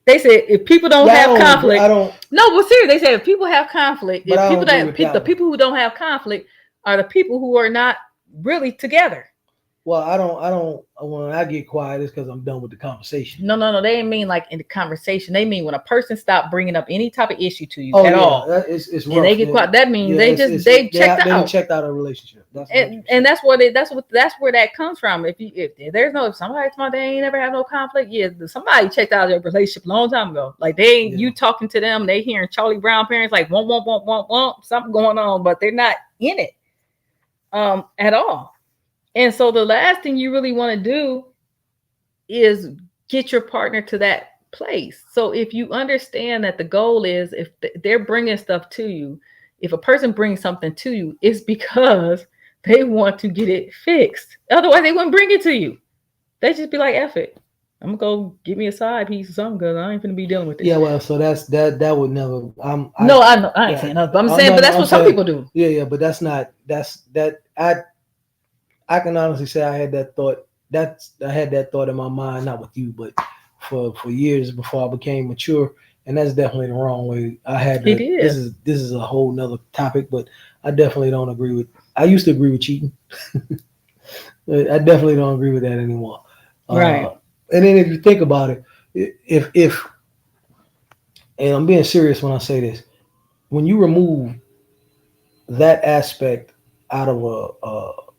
They say if people don't have conflict, no, but seriously, they say if people have conflict, the people who don't have conflict are the people who are not really together. Well, I don't. When I get quiet, it's because I'm done with the conversation. No. They didn't mean like in the conversation. They mean when a person stopped bringing up any type of issue to you at all. It's rough, and they get quiet. That means they checked out. They checked out a relationship. And that's where that comes from. If somebody told they ain't never had no conflict, somebody checked out their relationship a long time ago. Like they ain't you talking to them, they hearing Charlie Brown parents like womp, something going on, but they're not in it at all. And so the last thing you really want to do is get your partner to that place. So if you understand that the goal is, if they're bringing stuff to you, if a person brings something to you, it's because they want to get it fixed. Otherwise, they wouldn't bring it to you. They just be like, F it. I'm going to go give me a side piece or something because I ain't going to be dealing with this. Yeah, well, so that would never. I ain't saying nothing. I'm saying, but that's what some people do. Yeah, but I can honestly say I had that thought. I had that thought in my mind, not with you, but for years before I became mature, and that's definitely the wrong way. This is a whole nother topic, but I definitely don't agree with. I used to agree with cheating. I definitely don't agree with that anymore. Right. And then if you think about it, if and I'm being serious when I say this, when you remove that aspect out of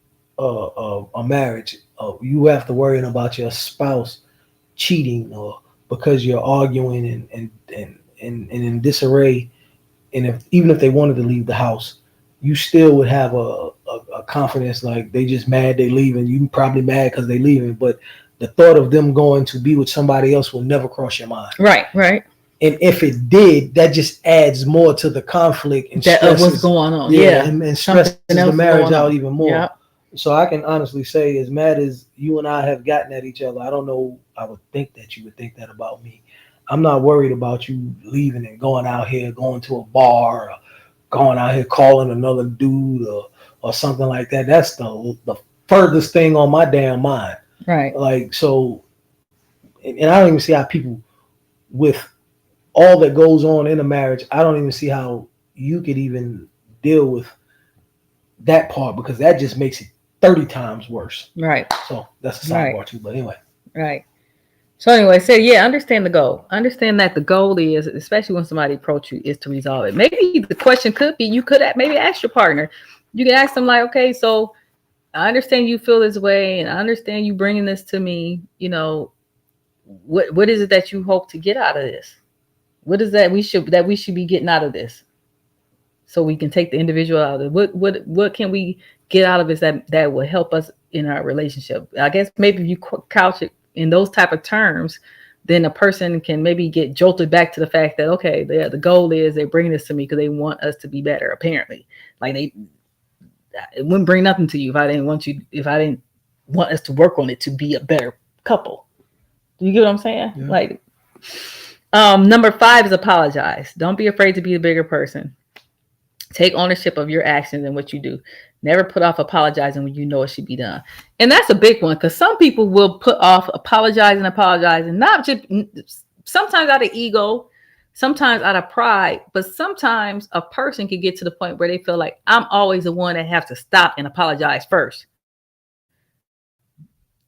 a marriage, you have to worry about your spouse cheating or because you're arguing and in disarray. And if even if they wanted to leave the house, you still would have a confidence like they just mad they leaving. You probably mad because they leaving, but the thought of them going to be with somebody else will never cross your mind. Right, right. And if it did, that just adds more to the conflict and That of what's going on. Yeah. and stresses the marriage out even more. Yeah. So I can honestly say, as mad as you and I have gotten at each other, I don't know. I would think that you would think that about me. I'm not worried about you leaving and going out here, going to a bar, or going out here calling another dude or something like that. That's the furthest thing on my damn mind. Right. Like, so, and I don't even see how people with all that goes on in a marriage, I don't even see how you could even deal with that part because that just makes it 30 times worse. Right. So that's a sidebar too. But anyway. Right. So anyway, so yeah, understand the goal. Understand that the goal is, especially when somebody approach you, is to resolve it. Maybe the question could be, you could maybe ask your partner. You can ask them like, okay, so I understand you feel this way, and I understand you bringing this to me. You know, what is it that you hope to get out of this? What is that we should be getting out of this? So we can take the individual out of it. What can we get out of this that will help us in our relationship? I guess maybe if you couch it in those type of terms, then a person can maybe get jolted back to the fact that, okay, the goal is they're bringing this to me because they want us to be better. Apparently, like it wouldn't bring nothing to you if I didn't want us to work on it to be a better couple. Do you get what I'm saying? Yeah. Like, number 5 is apologize. Don't be afraid to be the bigger person. Take ownership of your actions and what you do. Never put off apologizing when you know it should be done. And that's a big one because some people will put off apologizing, not just sometimes out of ego, sometimes out of pride, but sometimes a person can get to the point where they feel like I'm always the one that have to stop and apologize first.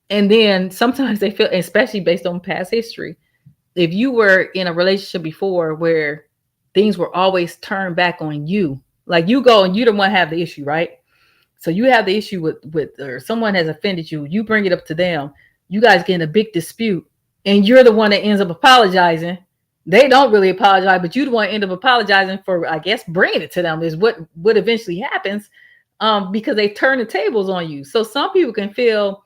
And then sometimes they feel, especially based on past history, if you were in a relationship before where things were always turned back on you, like you go and you don't want to have the issue, right? So you have the issue with or someone has offended you, you bring it up to them, you guys get in a big dispute, and you're the one that ends up apologizing. They don't really apologize, but you're the one that end up apologizing for, I guess, bringing it to them is what eventually happens, because they turn the tables on you. So some people can feel,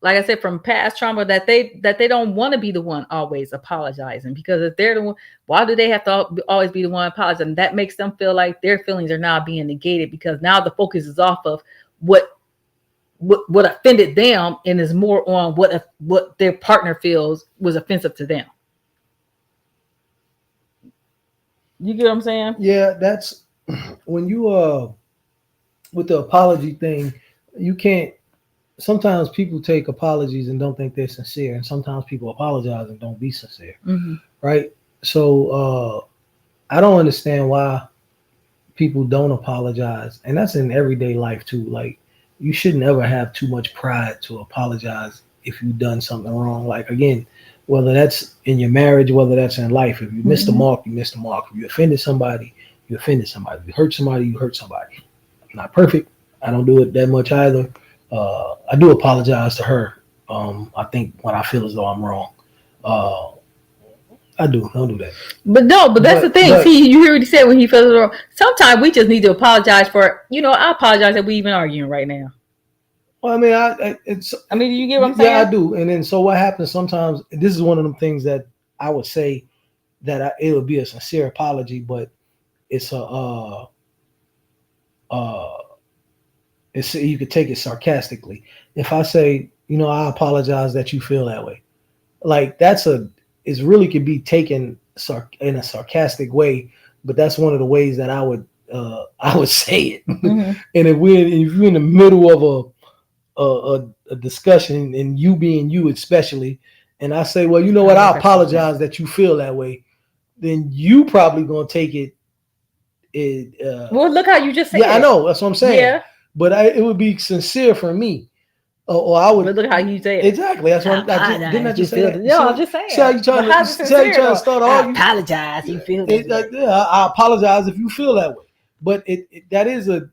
like I said, from past trauma that they don't want to be the one always apologizing, because if they're the one, why do they have to always be the one apologizing? That makes them feel like their feelings are now being negated because now the focus is off of what offended them and is more on what their partner feels was offensive to them. You get what I'm saying? Yeah, that's when you with the apology thing, you can't. Sometimes people take apologies and don't think they're sincere, and sometimes people apologize and don't be sincere, right? So I don't understand why people don't apologize, and that's in everyday life too. Like, you shouldn't ever have too much pride to apologize if you've done something wrong. Like, again, whether that's in your marriage, whether that's in life, if you missed the mark, you missed the mark. If you offended somebody, you offended somebody. If you hurt somebody, you hurt somebody. I'm not perfect. I don't do it that much either. I do apologize to her. I think when I feel as though I'm wrong, I do. Don't do that. But that's the thing. See, you hear what he said when he feels wrong. Sometimes we just need to apologize for. I apologize that we even arguing right now. Well, I mean, do you get what I'm saying? Yeah, I do. And then, so what happens sometimes? This is one of them things that I would say that it would be a sincere apology, but it's you could take it sarcastically. If I say, I apologize that you feel that way, like it really could be taken in a sarcastic way, but that's one of the ways that I would say it. And if you're in the middle of a discussion, and you being you especially, and I say, well, you know what, I apologize that you feel that way, then you probably gonna take it. Well, look how you just said. Yeah, I know. That's what I'm saying. Yeah. But it would be sincere for me. Oh, I would. But look how you say it. Exactly. That's what didn't I just say that? No, I'm just saying. See how you trying to start I arguing? apologize. You feel this way. I apologize if you feel that way, but that is it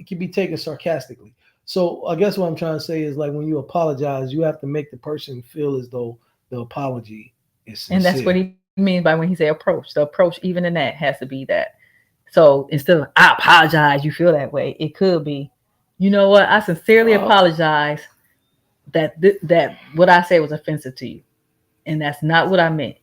can be taken sarcastically. So I guess what I'm trying to say is like when you apologize, you have to make the person feel as though the apology is sincere. And that's what he means by when he say approach. The approach, even in that, has to be that. So instead of I apologize, you feel that way. It could be, you know what? I sincerely apologize that that what I said was offensive to you, and that's not what I meant.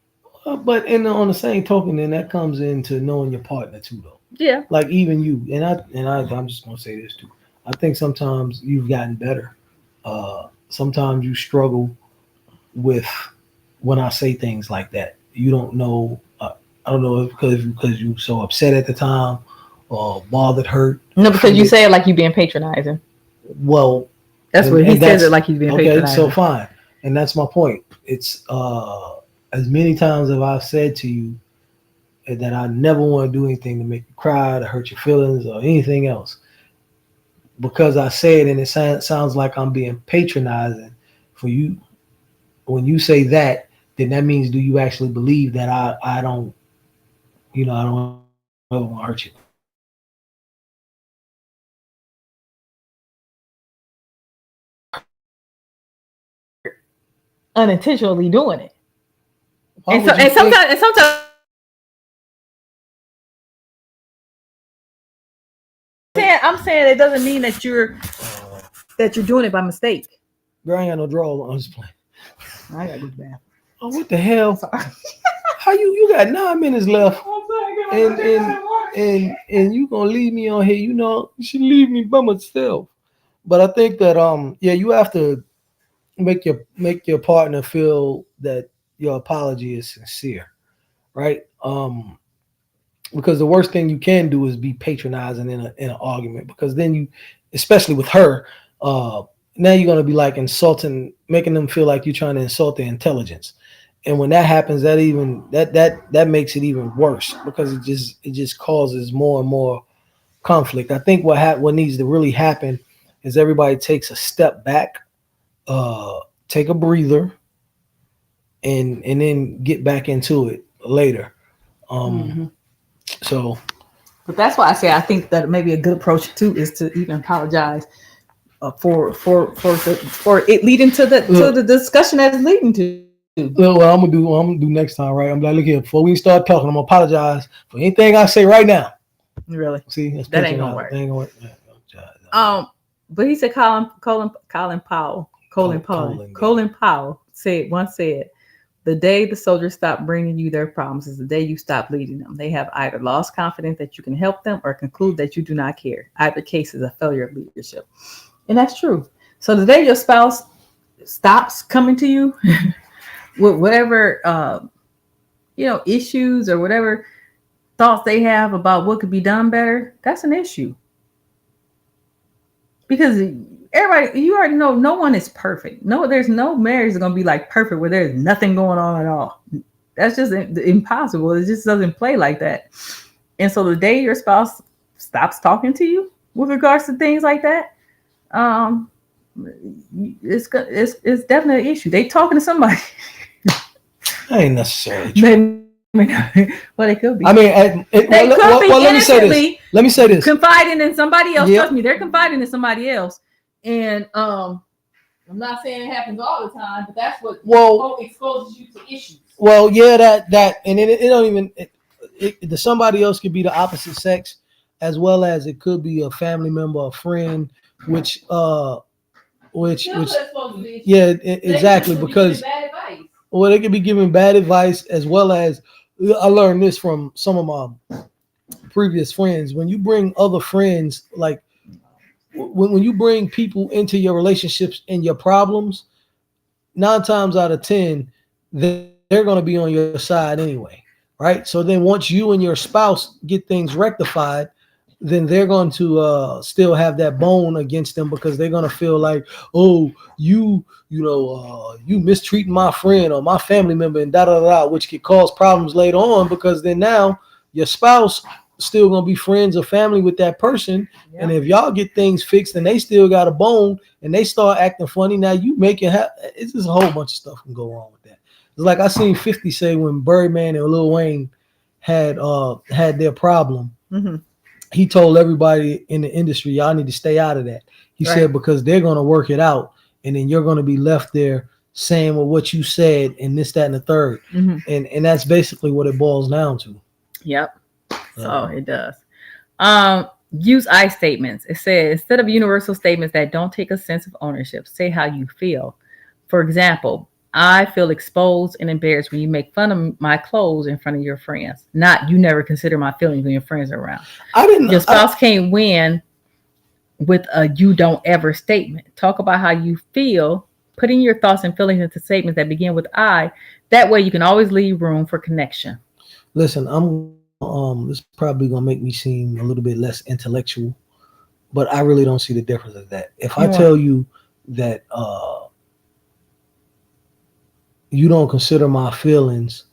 But on the same token, then that comes into knowing your partner too, though. Yeah. Like even you I'm just gonna say this too. I think sometimes you've gotten better. Sometimes you struggle with when I say things like that. You don't know. I don't know if because you so upset at the time or bothered, hurt. No, because you say it like you being patronizing. Well, that's what he says it like he's being patronizing. Okay, so fine, and that's my point. It's as many times as I've said to you that I never want to do anything to make you cry, to hurt your feelings, or anything else. Because I say it and it sounds like I'm being patronizing for you. When you say that, then that means do you actually believe that I don't, I don't ever want to hurt you? Unintentionally doing it. And sometimes I'm saying it doesn't mean that you're doing it by mistake. Girl, I ain't got no draw. I'm just playing. I gotta go to the bathroom. Oh, what the hell? How you got 9 minutes left? And you gonna leave me on here? You should leave me by myself. But I think that you have to make your partner feel that your apology is sincere, right? Because the worst thing you can do is be patronizing in an argument, because then you, especially with her, now you're gonna be like insulting, making them feel like you're trying to insult their intelligence. And when that happens, that makes it even worse, because it just causes more and more conflict. I think what needs to really happen is everybody takes a step back, take a breather, and then get back into it later. So, but that's why I say I think that maybe a good approach too is to even apologize for it leading to the discussion that it's leading to. Well, what I'm gonna do next time, right? I'm like, look here, before we start talking, I'm gonna apologize for anything I say right now. Really? See, that ain't gonna work. But he said Colin Powell said, the day the soldiers stop bringing you their problems is the day you stop leading them. They have either lost confidence that you can help them or conclude that you do not care. Either case is a failure of leadership. And that's true. So the day your spouse stops coming to you with whatever, issues or whatever thoughts they have about what could be done better, that's an issue. Because everybody, you already know, no one is perfect. No, there's no marriage is going to be like perfect where there's nothing going on at all. That's just impossible. It just doesn't play like that. And so the day your spouse stops talking to you with regards to things like that, it's definitely an issue. They talking to somebody. That ain't necessarily true. Well, it could be. I mean, let me say this. Confiding in somebody else. Trust me, they're confiding in somebody else. And I'm not saying it happens all the time, but that's what exposes you to issues. Well, yeah, that, and it don't even. The somebody else could be the opposite sex, as well as it could be a family member, a friend, which yeah, exactly, because they could be giving bad advice, as well as I learned this from some of my previous friends. When you bring other friends, like when you bring people into your relationships and your problems, 9 times out of 10, they're going to be on your side anyway, right? So then once you and your spouse get things rectified, then they're going to still have that bone against them, because they're going to feel like, oh, you mistreating my friend or my family member and which could cause problems later on, because then now your spouse still gonna be friends or family with that person. Yep. And if y'all get things fixed and they still got a bone and they start acting funny, now you make it it's just a whole bunch of stuff can go wrong with that. It's like I seen 50 say when Birdman and Lil Wayne had their problem, Mm-hmm. he told everybody in the industry, y'all need to stay out of that. He Right. said, because they're gonna work it out, and then you're gonna be left there saying well what you said and this, that, and the third. Mm-hmm. And that's basically what it boils down to. Yep. So it does. Use I statements. It says instead of universal statements that don't take a sense of ownership, say how you feel. For example, I feel exposed and embarrassed when you make fun of my clothes in front of your friends. Not you never consider my feelings when your friends are around. Your spouse can't win with a you don't ever statement. Talk about how you feel, putting your thoughts and feelings into statements that begin with I. That way you can always leave room for connection. Listen, this is probably gonna make me seem a little bit less intellectual, but I really don't see the difference of that. If I tell you that you don't consider my feelings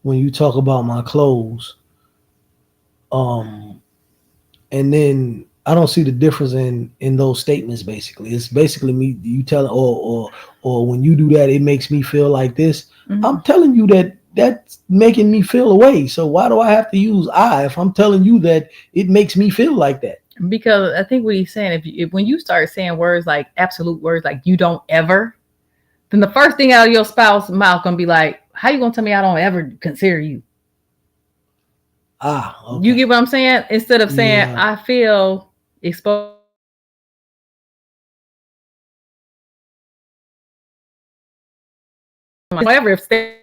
when you talk about my clothes, and then I don't see the difference in those statements. Basically, it's basically me you telling or when you do that, it makes me feel like this. Mm-hmm. I'm telling you that's making me feel away. So why do I have to use I if I'm telling you that it makes me feel like that? Because I think what he's saying, if when you start saying words like absolute words like you don't ever, then the first thing out of your spouse's mouth gonna be like, how you gonna tell me I don't ever consider you? Okay. You get what I'm saying? Instead of saying I feel exposed. However, if they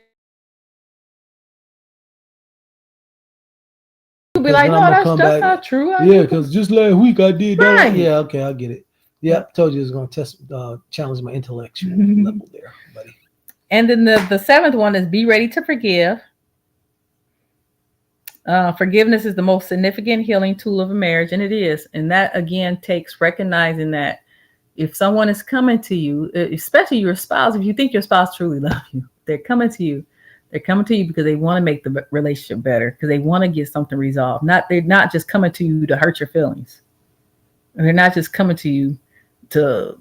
be like, no, that's not true. Because just last week I did that. Right. Yeah, okay, I get it. Yep, told you it was going to challenge my intellectual level there, buddy. And then the seventh one is be ready to forgive. Forgiveness is the most significant healing tool of a marriage, and it is. And that, again, takes recognizing that if someone is coming to you, especially your spouse, if you think your spouse truly loves you, they're coming to you. They're coming to you because they want to make the relationship better, because they want to get something resolved. They're not just coming to you to hurt your feelings. They're not just coming to you to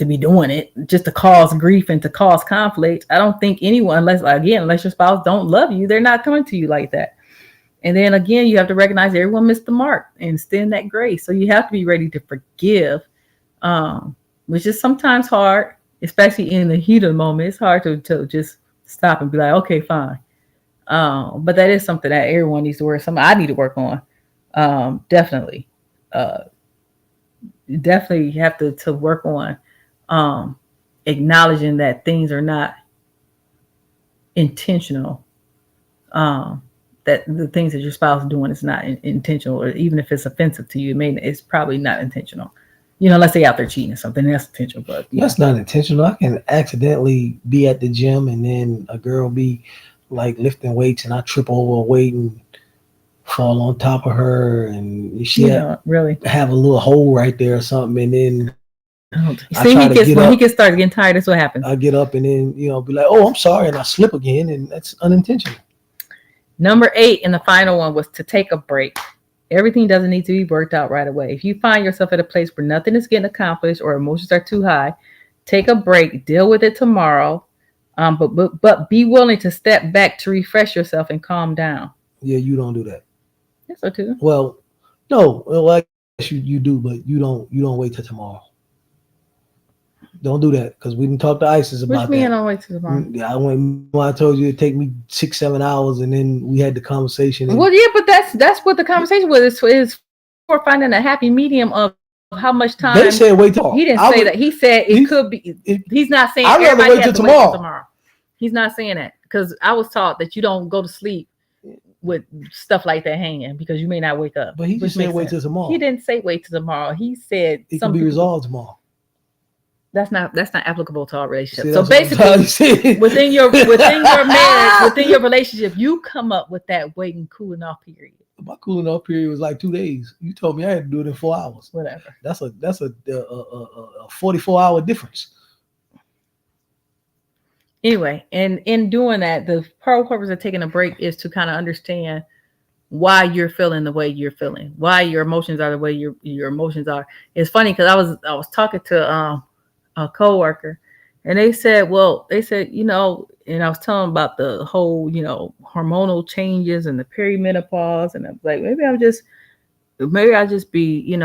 be doing it, just to cause grief and to cause conflict. I don't think anyone, unless your spouse don't love you, they're not coming to you like that. And then again, you have to recognize everyone missed the mark and extend that grace. So you have to be ready to forgive, which is sometimes hard, especially in the heat of the moment. It's hard to just stop and be like, okay, fine. But that is something that everyone needs to work. Something I need to work on. Definitely. Definitely have to work on acknowledging that things are not intentional. That the things that your spouse is doing is not intentional, or even if it's offensive to you, it's probably not intentional. Unless they out there cheating or something, that's intentional. But that's not intentional. I can accidentally be at the gym and then a girl be like lifting weights and I trip over a weight and fall on top of her, and she really have a little hole right there or something, and then when he gets started getting tired, that's what happens. I get up and then be like, oh, I'm sorry, and I slip again, and that's unintentional. Number 8, and the final one, was to take a break. Everything doesn't need to be worked out right away. If you find yourself at a place where nothing is getting accomplished or emotions are too high, take a break, deal with it tomorrow, but be willing to step back to refresh yourself and calm down. Yeah, you don't do that. Yes, I do. Well, no, I guess you do, but you don't wait till tomorrow. Don't do that, because we didn't talk to ISIS about that. Which mean I don't wait till tomorrow? I told you it'd take me 6-7 hours, and then we had the conversation. Well, yeah, but that's what the conversation was. Is for finding a happy medium of how much time. They said wait till. He didn't say that. He said it could be. He's not saying I'd rather wait till tomorrow. He's not saying that, because I was taught that you don't go to sleep with stuff like that hanging, because you may not wake up. But he just said wait till tomorrow. He didn't say wait till tomorrow. He said it can be resolved tomorrow. That's not applicable to our relationship. So basically, within your marriage, within your relationship, you come up with that waiting cooling off period. My cooling off period was like 2 days. You told me I had to do it in 4 hours. Whatever. That's a 44-hour difference. Anyway, and in doing that, the purpose of taking a break is to kind of understand why you're feeling the way you're feeling, why your emotions are the way your emotions are. It's funny because I was talking to a coworker, and they said, and I was telling them about the whole, hormonal changes and the perimenopause, and I was like, maybe I just be,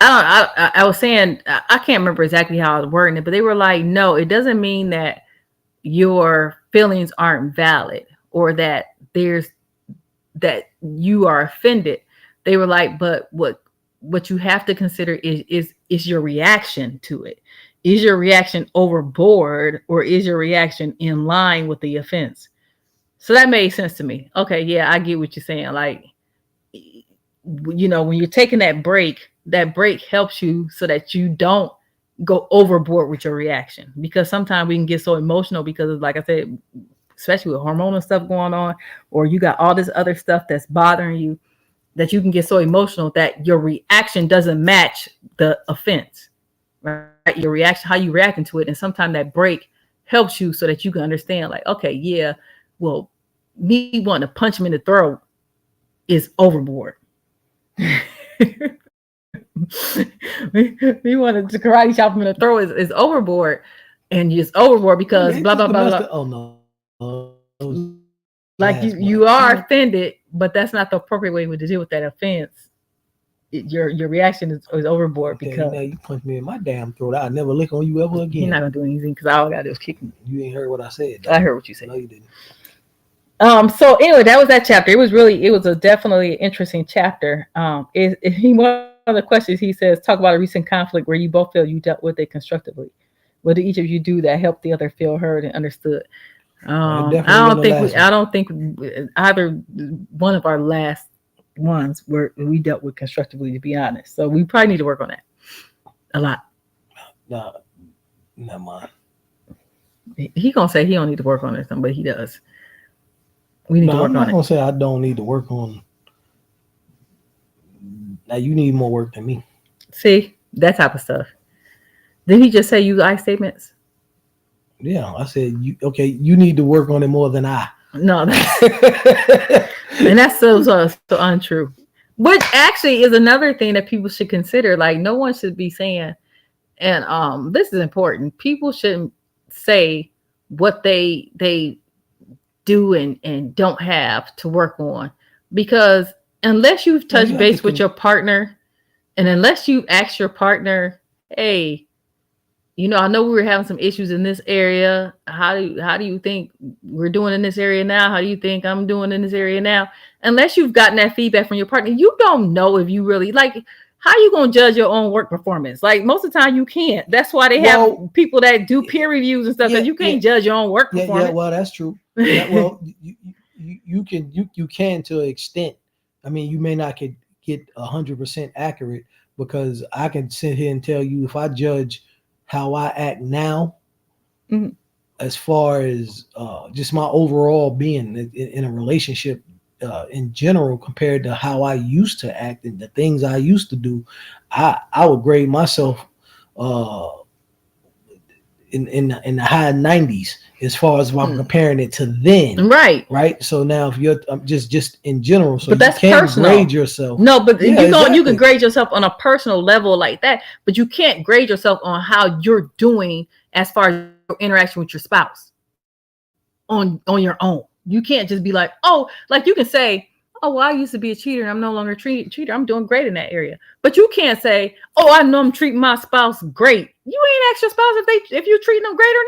I was saying, I can't remember exactly how I was wording it, but they were like, no, it doesn't mean that your feelings aren't valid or that you are offended. They were like, but what you have to consider is your reaction to it. Is your reaction overboard, or is your reaction in line with the offense? So that made sense to me. Okay, yeah, I get what you're saying. Like, when you're taking that break helps you so that you don't go overboard with your reaction, because sometimes we can get so emotional because, like I said, especially with hormonal stuff going on, or you got all this other stuff that's bothering you, that you can get so emotional that your reaction doesn't match the offense, right? Your reaction, how you reacting to it. And sometimes that break helps you so that you can understand, like, okay, yeah, well, me wanting to punch him in the throat is overboard. We wanted to karate chop him in the throat is overboard, and it's overboard because blah blah blah blah. Oh no, like you are offended, but that's not the appropriate way to deal with that offense. Your reaction is overboard. Okay, because now you punch me in my damn throat. I'll never lick on you ever again. You're not gonna do anything because all I gotta do is kick me. You ain't heard what I said. I heard what you said. No, you didn't. So anyway, that was that chapter. It was a definitely interesting chapter. One of the questions, he says, talk about a recent conflict where you both feel you dealt with it constructively. What did each of you do that helped the other feel heard and understood? I don't think either one of our last ones where we dealt with constructively, to be honest. So we probably need to work on that a lot. No, never mind. He gonna say he don't need to work on it, but he does. We need to work on it. I'm not gonna say I don't need to work on. Now you need more work than me. See, that type of stuff. Did he just say use I statements? Yeah, I said you need to work on it more than I. No, and that's so untrue. Which actually is another thing that people should consider. Like, no one should be saying, and this is important. People shouldn't say what they do and don't have to work on, because unless you've touched base with your partner, and unless you ask your partner, hey, I know we were having some issues in this area. How do you think we're doing in this area now? How do you think I'm doing in this area now? Unless you've gotten that feedback from your partner, you don't know if you really like. How are you going to judge your own work performance? Like, most of the time you can't. That's why they have people that do peer reviews and stuff, because you can't judge your own work performance. Yeah, well, that's true. Yeah, well, you can to an extent. I mean, you may not get 100% accurate, because I can sit here and tell you, if I judge how I act now, mm-hmm. as far as just my overall being in a relationship in general, compared to how I used to act and the things I used to do, I would grade myself in the high 90s as far as if I'm comparing it to then. Right. So now, if you're just in general, so but that's you can't personal. grade yourself. No, but you can grade yourself on a personal level like that, but you can't grade yourself on how you're doing as far as your interaction with your spouse on your own. You can't just be like, oh, like you can say, oh, well, I used to be a cheater and I'm no longer a cheater. I'm doing great in that area. But you can't say, oh, I know I'm treating my spouse great. You ain't asked your spouse if you're treating them great or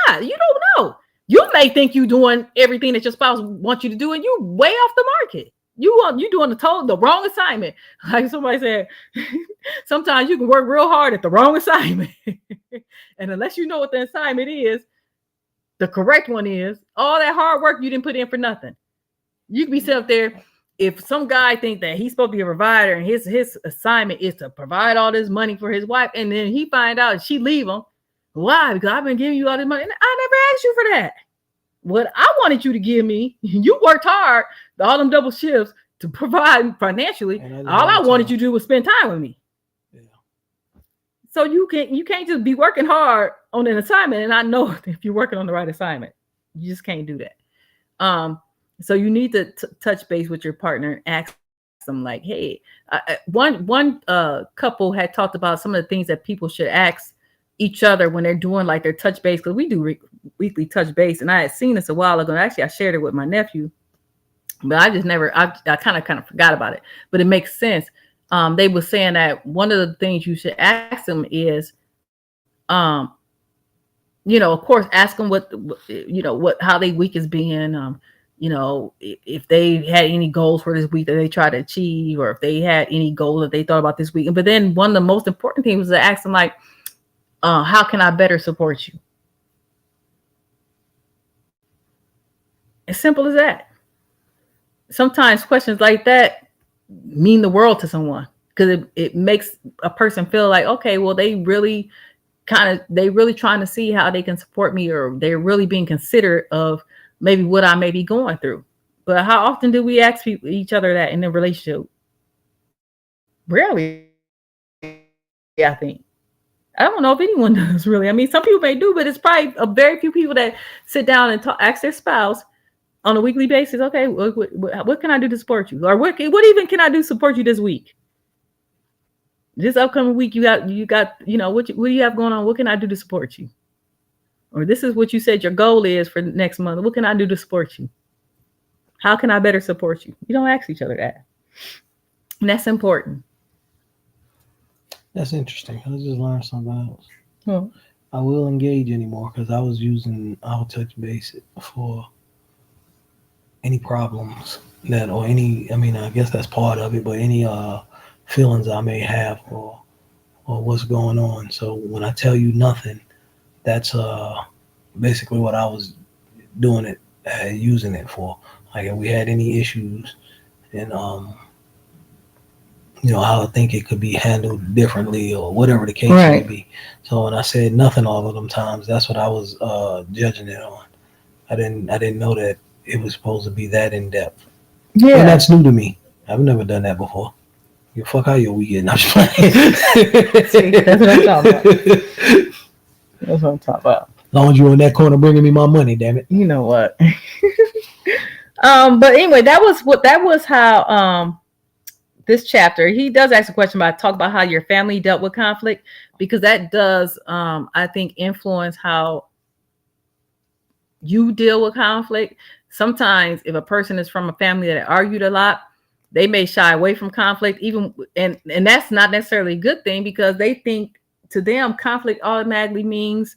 not. You don't know. You may think you're doing everything that your spouse wants you to do, and you're way off the market. You're doing the wrong assignment. Like somebody said, sometimes you can work real hard at the wrong assignment. And unless you know what the assignment is, the correct one is, all that hard work you didn't put in for nothing. You can be sitting up there. If some guy think that he's supposed to be a provider and his assignment is to provide all this money for his wife, and then he find out she leave him, why? Because I've been giving you all this money. And I never asked you for that. What I wanted you to give me, you worked hard, all them double shifts to provide financially. All I wanted you to do was spend time with me. Yeah. So you can't just be working hard on an assignment and not know if you're working on the right assignment. You just can't do that. So you need to touch base with your partner and ask them like, hey, one couple had talked about some of the things that people should ask each other when they're doing like their touch base, because we do weekly touch base, and I had seen this a while ago. Actually, I shared it with my nephew, but I just never, I kind of forgot about it. But it makes sense. They were saying that one of the things you should ask them is, of course, ask them how their week is being. If they had any goals for this week that they try to achieve, or if they had any goals that they thought about this week. But then one of the most important things was to ask them like, how can I better support you? As simple as that. Sometimes questions like that mean the world to someone, because it makes a person feel like, okay, well, they really trying to see how they can support me, or they're really being considerate of maybe what I may be going through. But how often do we ask each other that in a relationship? Rarely, I think. I don't know if anyone does really. I mean, some people may do, but it's probably a very few people that sit down and ask their spouse on a weekly basis, okay, what can I do to support you? Or what even can I do to support you this week? This upcoming week, you got, what do you have going on? What can I do to support you? Or this is what you said your goal is for next month. What can I do to support you? How can I better support you? You don't ask each other that. And that's important. That's interesting. I just learned something else. I will engage anymore, because I was using I'll touch base for any problems I guess that's part of it, but any feelings I may have or what's going on. So when I tell you nothing, that's basically what I was doing it, using it for. Like if we had any issues, and how I think it could be handled differently, or whatever the case may be. So when I said nothing all of them times, that's what I was judging it on. I didn't know that it was supposed to be that in depth. Yeah, and that's new to me. I've never done that before. You fuck how your weekend. I'm just playing. See, that's what I'm talking about. That's what I'm talking about. As long as you're in that corner bringing me my money, damn it. You know what? But anyway, that was how this chapter, he does ask a question about, talk about how your family dealt with conflict, because that does I think influence how you deal with conflict. Sometimes if a person is from a family that argued a lot, they may shy away from conflict, and that's not necessarily a good thing, because they think to them conflict automatically means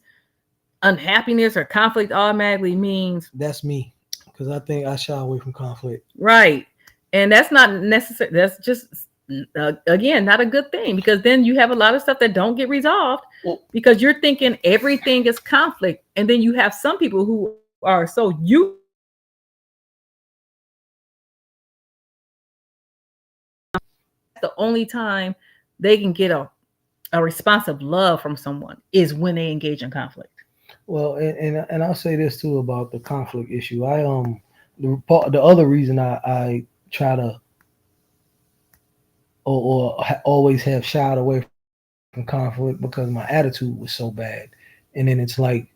unhappiness, or conflict automatically means. That's me, because I think I shy away from conflict. Right. And that's not necessary. That's just, again, not a good thing, because then you have a lot of stuff that don't get resolved because you're thinking everything is conflict. And then you have some people who are so used. The only time they can get a response of love from someone is when they engage in conflict. Well, and I'll say this too about the conflict issue. The other reason I try to or always have shied away from conflict, because my attitude was so bad. And then it's like,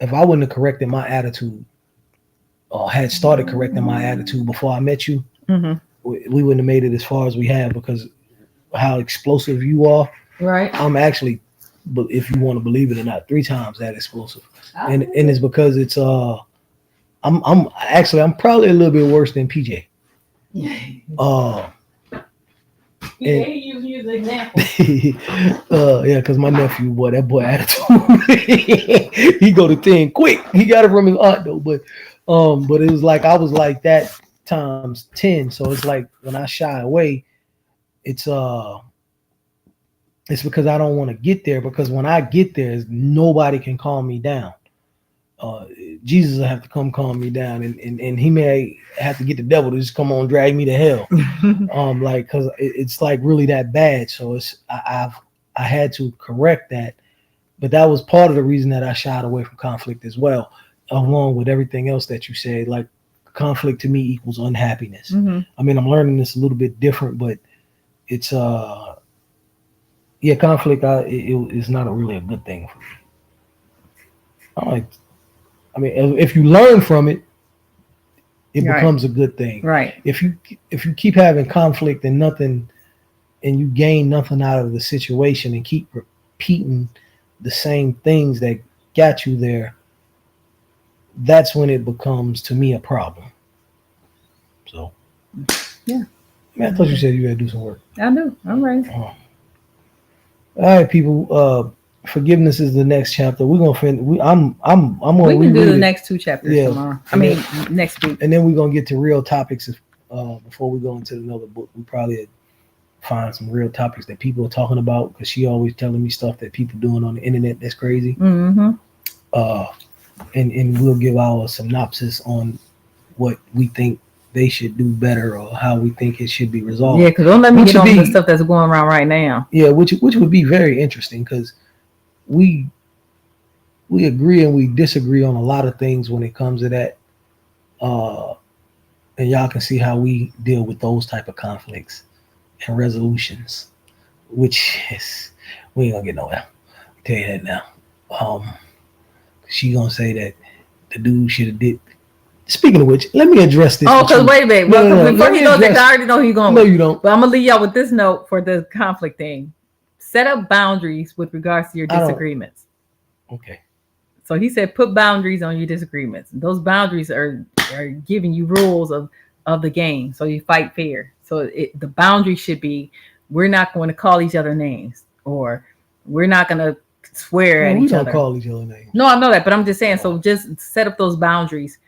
if I wouldn't have corrected my attitude, or had started correcting my attitude before I met you, we wouldn't have made it as far as we have, because how explosive you are. Right. I'm actually, but if you want to believe it or not, 3 times that explosive. And it's because it's I'm probably a little bit worse than PJ. Yeah, he used you as an example. Yeah, because my nephew, boy, that boy attitude. He go to 10 quick. He got it from his aunt though, but it was like I was like that times 10. So it's like when I shy away, it's because I don't want to get there, because when I get there, nobody can calm me down. Jesus will have to come calm me down, and he may have to get the devil to just come on drag me to hell. Like, because it's like really that bad. So I had to correct that, but that was part of the reason that I shied away from conflict as well, along with everything else that you said. Like, conflict to me equals unhappiness. I mean, I'm learning this a little bit different, but it's conflict is not really a good thing for me. I mean, if you learn from it, it Right. becomes a good thing. Right. If you keep having conflict and you gain nothing out of the situation and keep repeating the same things that got you there, that's when it becomes, to me, a problem. So, Yeah. Man, I thought you said you had to do some work. I do. I'm ready. All right, people. Forgiveness is the next chapter. We're gonna finish. I'm gonna We can do reread the it. next 2 chapters Yeah. tomorrow. Next week. And then we're gonna get to real topics before we go into another book. We probably find some real topics that people are talking about, because she always telling me stuff that people doing on the internet that's crazy. Mm-hmm. And we'll give our synopsis on what we think they should do better, or how we think it should be resolved. Yeah, because don't let me Which get on would the be- stuff that's going around right now. Yeah, which would be very interesting, because we agree and we disagree on a lot of things when it comes to that. And y'all can see how we deal with those type of conflicts and resolutions, which is, we ain't gonna get nowhere. I'll tell you that now. She gonna say that the dude should have did. Speaking of which, let me address this. Oh, with you. because wait a minute. No, Well, no, no, before let he me goes there, 'cause address- I already know he's going. No, you don't. But I'm gonna leave y'all with this note for the conflict thing. Set up boundaries with regards to your I don't- disagreements. Okay. So he said, put boundaries on your disagreements. Those boundaries are giving you rules of the game, so you fight fair. So the boundary should be, we're not going to call each other names, or we're not going to swear at We each don't other. call each other names. No, I know that, but I'm just saying. So just set up those boundaries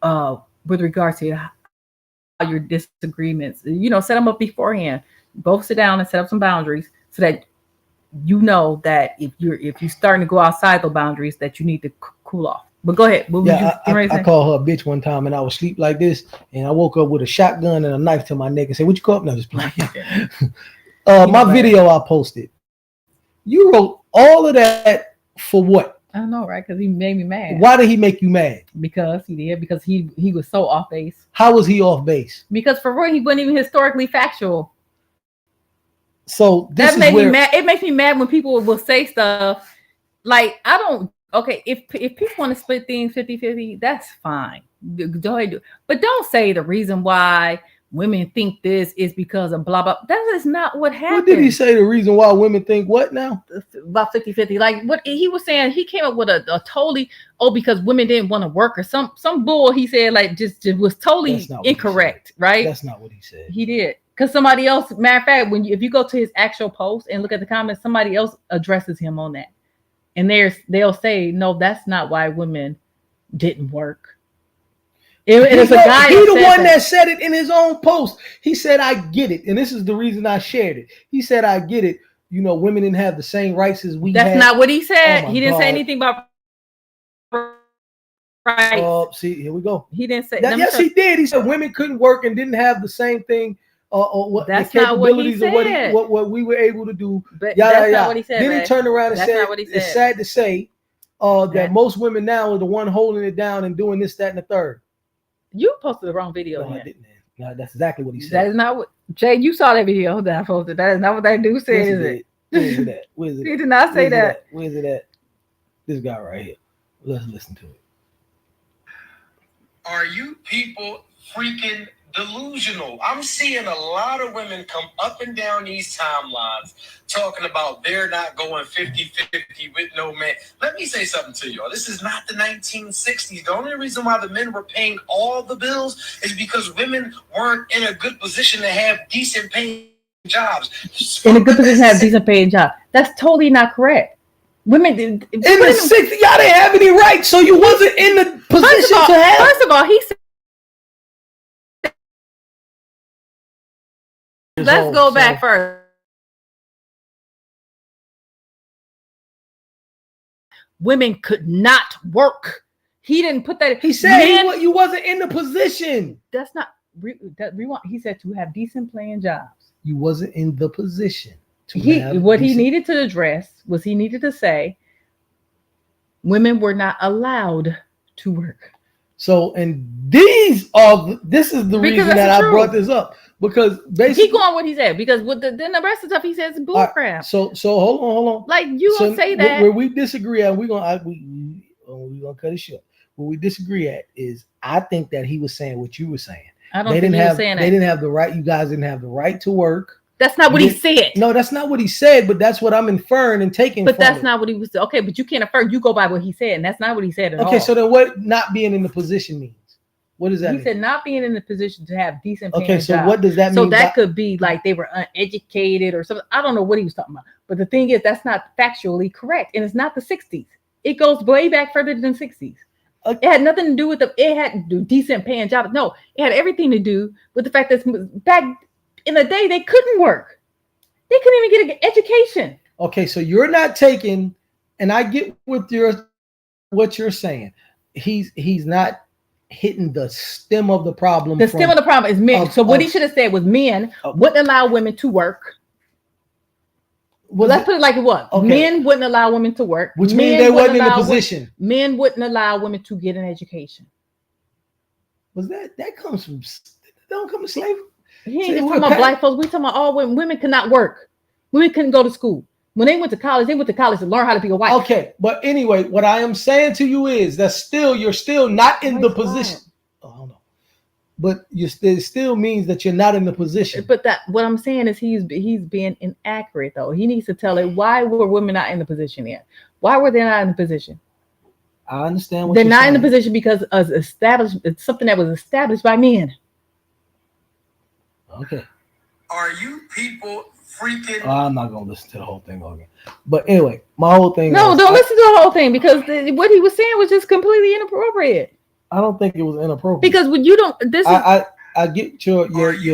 with regards to your disagreements. Set them up beforehand. Both sit down and set up some boundaries, so that you know that if you're starting to go outside the boundaries, that you need to cool off. But go ahead. What were you Yeah, getting ready to I say? called her a bitch one time, and I was asleep like this, and I woke up with a shotgun and a knife to my neck and said, "What you call up?" No, just playing. My video I posted. You wrote all of that for what? I know, right? Because he made me mad. Why did he make you mad? Because he did. Because he was so off base. How was he off base? Because for real, he wasn't even historically factual. So this That is made where, me mad. It makes me mad when people will say stuff like, I don't. Okay, if people want to split things 50-50, that's fine. Go ahead, but don't say the reason why women think this is because of blah blah. That is not what happened. what did he say? The reason why women think what now? About 50-50. Like what he was saying, he came up with a totally because women didn't want to work, or some bull. He said like just was totally That's not what he incorrect, right? That's not what he said. He did. Because somebody else, matter of fact, if you go to his actual post and look at the comments, somebody else addresses him on that. And they'll say, no, that's not why women didn't work. It's a guy. He the one that said it in his own post. He said, I get it. And this is the reason I shared it. He said, I get it. Women didn't have the same rights as we had. That's not what he said. Oh my He didn't say God. anything about rights. Oh, see, here we go. He didn't say Yes, he did. He said women couldn't work and didn't have the same thing. Or what That's the not what he capabilities of said. what we were able to do. But Yada, that's yada. not what he said. Then Ray. he turned around and That's said, not what he it's said. sad to say that That- most women now are the one holding it down and doing this, that, and the third. You posted the wrong video. No, I Then. didn't. No, that's exactly what he That said. is not what Jay. You saw that video that I posted. That is not what that dude said, Yes, he is did. it? Where's it at? Where's it He at? did not say Where's it that. at? Where's it at? This guy right here. Let's listen to it. Are you people freaking delusional? I'm seeing a lot of women come up and down these timelines talking about they're not going 50-50 with no man. Let me say something to y'all. This is not the 1960s. The only reason why the men were paying all the bills is because women weren't in a good position to have decent paying jobs. In a good position to have a decent paying job. That's totally not correct. Women In the 60s, y'all didn't have any rights, so you wasn't in the position to have. First of all, he said, let's go back first. Women could not work. He didn't put that. He said you wasn't in the position. That's not. Rewind. He said to have decent paying jobs. You wasn't in the position. He needed to address was he needed to say women were not allowed to work. So, and this is the reason that I brought this up, because basically keep going what he said, because with then the rest of the stuff he says is bullcrap. So hold on. Like you don't say that where we disagree, and we're gonna cut it short. what we disagree at is I think that he was saying what you were saying. I don't They think didn't he was have saying they that. didn't have the right. You guys didn't have the right to work. That's not what he said. No, that's not what he said, but that's what I'm inferring and taking. But that's it. not what he was. Okay, but you can't infer. You go by what he said, and that's not what he said at all. Okay, so then what not being in the position means? What does that mean? He said not being in the position to have decent paying Okay, so jobs. what does that mean? So that could be like they were uneducated or something. I don't know what he was talking about. But the thing is, that's not factually correct. And it's not the 60s. It goes way back further than 60s. It had nothing to do with it had to do decent paying jobs. No, it had everything to do with the fact that back in the day, they couldn't work. They couldn't even get an education. Okay, so you're not taking, and I get what you're saying. He's not hitting the stem of the problem. The stem of the problem is men. So what he should have said was men wouldn't allow women to work. Let's put it like it was. Okay. Men wouldn't allow women to work. Which means they wasn't in a position. Men wouldn't allow women to get an education. Was that comes from, they don't come from slavery? He ain't just talking about black folks. We talking about all women. Women could not work. Women couldn't go to school. When they went to college to learn how to be a wife. Okay, but anyway, what I am saying to you is that you're still not in the position. Oh, I don't know. But it still means that you're not in the position. But what I'm saying is he's being inaccurate though. He needs to tell it. Why were women not in the position yet? Why were they not in the position? I understand what they're not saying. In the position because it's something that was established by men. Okay. Are you people freaking? I'm not gonna listen to the whole thing again. But anyway, my whole thing. No, don't listen to the whole thing because what he was saying was just completely inappropriate. I don't think it was inappropriate because when you don't, I get your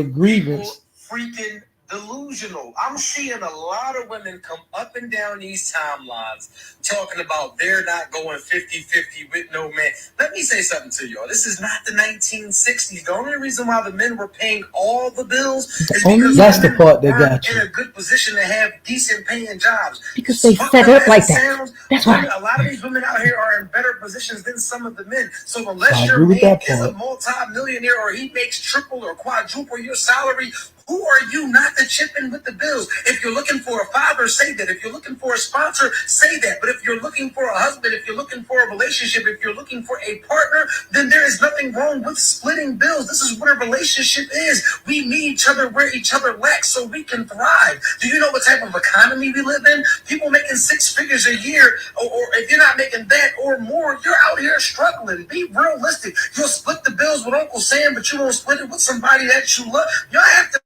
grievance. Freaking delusional. I'm seeing a lot of women come up and down these timelines talking about they're not going 50-50 with no man. Let me say something to y'all. This is not the 1960s. The only reason why the men were paying all the bills is because that's the part that got you in a good position to have decent paying jobs. Because they set up like that. That's why a lot of these women out here are in better positions than some of the men. So unless your man is a multi-millionaire or he makes triple or quadruple your salary, who are you not to chip in with the bills? If you're looking for a father, say that. If you're looking for a sponsor, say that. But if you're looking for a husband, if you're looking for a relationship, if you're looking for a partner, then there is nothing wrong with splitting bills. This is what a relationship is. We need each other where each other lacks so we can thrive. Do you know what type of economy we live in? People making 6 figures a year, or if you're not making that or more, you're out here struggling. Be realistic. You'll split the bills with Uncle Sam, but you won't split it with somebody that you love. Y'all have to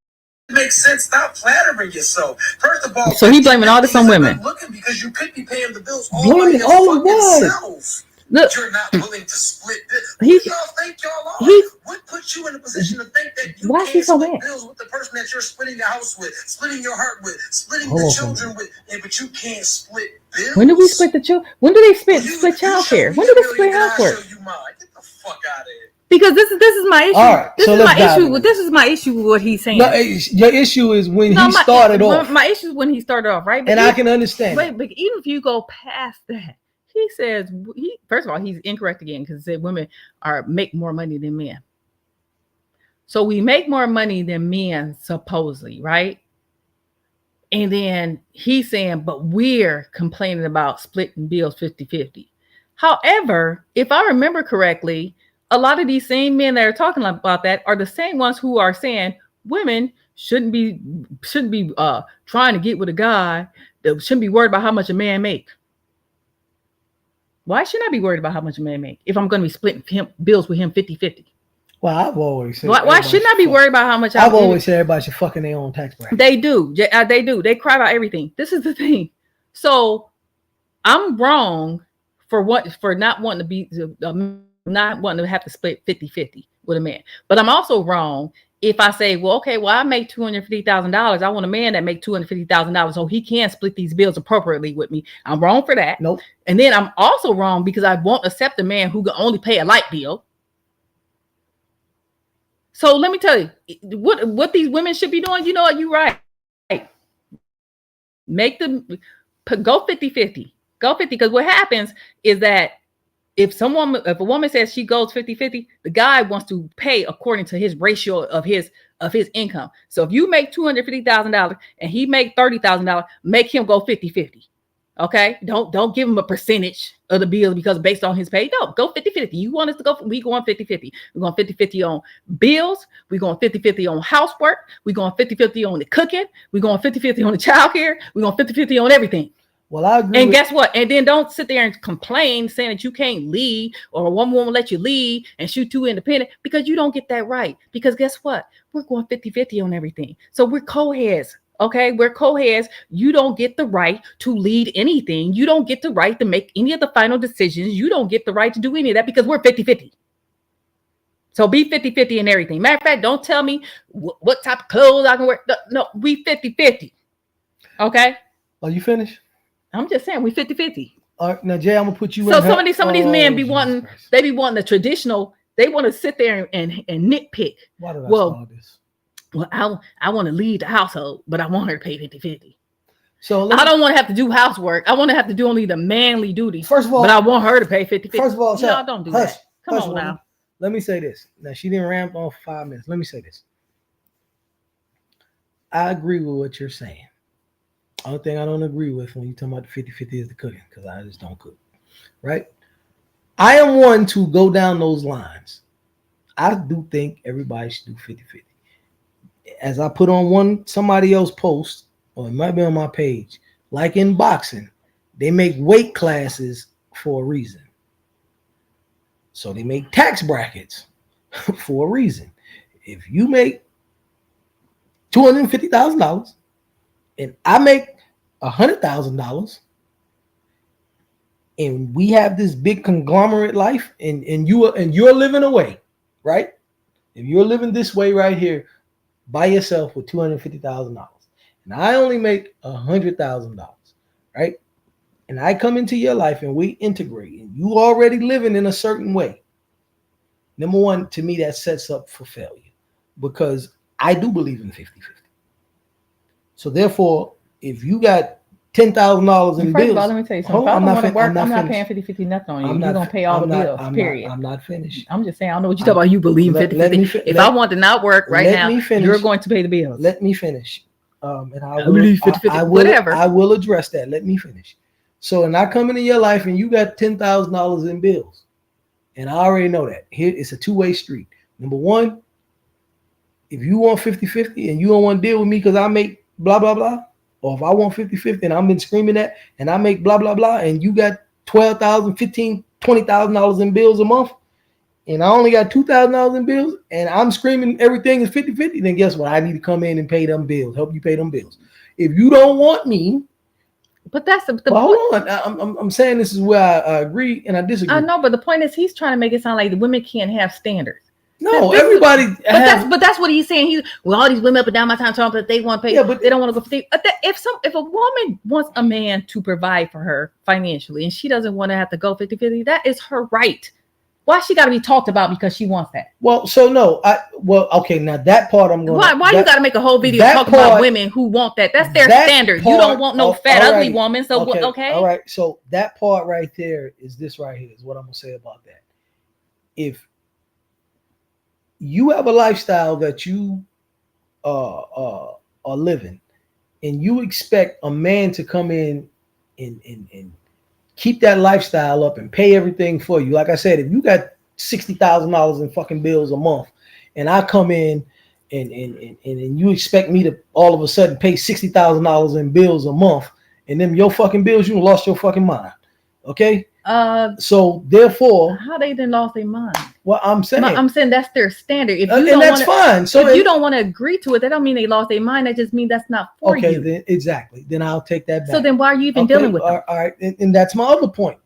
make sense. Stop flattering yourself. First of all, so he blaming all this on women. Looking because you could be paying the bills all by your fucking self. Look, you're not willing to split this. Y'all think y'all are? What puts you in a position to think that you can't split bills with the person that you're splitting your house with, splitting your heart with, splitting the children with, but you can't split bills? When do we split the children? When do they split child care? When do they split housework? Get the fuck out of here. Because this is my issue. Right, this is my issue with what he's saying. No, your issue is when he started off. My issue is when he started off, right? And I can understand. But even if you go past that, he says first of all, he's incorrect again because he said women make more money than men. So we make more money than men, supposedly, right? And then he's saying, but we're complaining about splitting bills 50-50. However, if I remember correctly, a lot of these same men that are talking about that are the same ones who are saying women shouldn't be trying to get with a guy that shouldn't be worried about how much a man make. Why should I be worried about how much a man make if I'm going to be splitting bills with him 50-50? Well, I've always said. Why shouldn't I be worried about how much? I've always said everybody should fucking their own tax bracket. They do. They do. They cry about everything. This is the thing. So I'm wrong for not wanting to be not wanting to have to split 50-50 with a man. But I'm also wrong if I say, well, okay, I make $250,000. I want a man that make $250,000 so he can split these bills appropriately with me. I'm wrong for that. Nope. And then I'm also wrong because I won't accept a man who can only pay a light bill. So let me tell you what these women should be doing. You know what? You're right. Make them go 50-50. Go 50 because what happens is that if a woman says she goes 50-50, the guy wants to pay according to his ratio of his income. So if you make $250,000 and he make $30,000, make him go 50-50. Okay, don't give him a percentage of the bill because based on his pay. No, go 50-50. You want us to go, we going 50-50. We're going 50-50 on bills. We're going 50-50 on housework. We're going 50-50 on the cooking. We're going 50-50 on the childcare. We're going 50-50 on everything. Well, I agree. And guess what? And then don't sit there and complain saying that you can't lead or one won't let you lead and shoot too independent because you don't get that right. Because guess what? We're going 50-50 on everything. So we're co-heads. Okay, we're co-heads. You don't get the right to lead anything. You don't get the right to make any of the final decisions. You don't get the right to do any of that because we're 50-50. So be 50-50 in everything. Matter of fact, don't tell me what type of clothes I can wear. No, we 50-50. Okay? Are you finished? I'm just saying we 50-50. All right, now Jay, I'm gonna put you. So some of these men be wanting, they be wanting the traditional. They want to sit there and nitpick. Why did I start this? Well, I want to lead the household, but I want her to pay 50-50. So I don't want to have to do housework. I want to have to do only the manly duties. First of all, but I want her to pay 50-50. First of all, no, don't do that. Come on woman. now. Let me say this. Now she didn't ramp on for 5 minutes. Let me say this. I agree with what you're saying. Only thing I don't agree with when you talk about the 50-50 is the cooking, because I just don't cook. Right? I am one to go down those lines. I do think everybody should do 50-50. As I put on somebody else post, or it might be on my page, like in boxing, they make weight classes for a reason. So they make tax brackets for a reason. If you make $250,000 and I make $100,000, and we have this big conglomerate life, and you're living away, right? If you're living this way right here by yourself with $250,000, and I only make $100,000, right? And I come into your life and we integrate, and you already living in a certain way. Number one, to me, that sets up for failure, because I do believe in 50-50. So therefore, if you got $10,000 in bills, first of all, let me tell you something. If I don't want to work, I'm not paying 50-50 nothing on you. You're going to pay all the bills, period. I'm not finished. I'm just saying, I don't know what you're talking about. You believe 50-50. If I want to not work right now, you're going to pay the bills. Let me finish. And I believe 50-50. Whatever. I will address that. Let me finish. So, and I come into your life and you got $10,000 in bills. And I already know that. Here, it's a two-way street. Number one, if you want 50-50 and you don't want to deal with me because I make blah, blah, blah, or if I want 50-50 and I've been screaming that and I make blah, blah, blah, and you got $12,000, $15,000, $20,000 in bills a month, and I only got $2,000 in bills, and I'm screaming everything is 50-50, then guess what? I need to come in and pay them bills, help you pay them bills. If you don't want me, but that's the hold on. I'm saying this is where I agree and I disagree. I know, but the point is he's trying to make it sound like the women can't have standards. No, everybody. But that's what he's saying. All these women up and down my time talking that they want to pay, but they don't want to go. If a woman wants a man to provide for her financially and she doesn't want to have to go 50-50, that is her right. Why she got to be talked about because she wants that? Well, so no, okay. Now that part I'm going. Why you got to make a whole video talking about women who want that? That's their standard. You don't want no fat, ugly woman. So okay. All right. So that part right there is this right here is what I'm gonna say about that. If you have a lifestyle that you are living, and you expect a man to come in and keep that lifestyle up and pay everything for you. Like I said, if you got $60,000 in fucking bills a month, and I come in and you expect me to all of a sudden pay $60,000 in bills a month, and then your fucking bills, you lost your fucking mind. Okay. So therefore, how they didn't lost their mind? Well, I'm saying that's their standard. If you and don't that's fine. So if you don't want to agree to it, that don't mean they lost their mind. That just means that's not for you. Okay, then exactly. Then I'll take that back. So then why are you even dealing with them? All right, and that's my other point.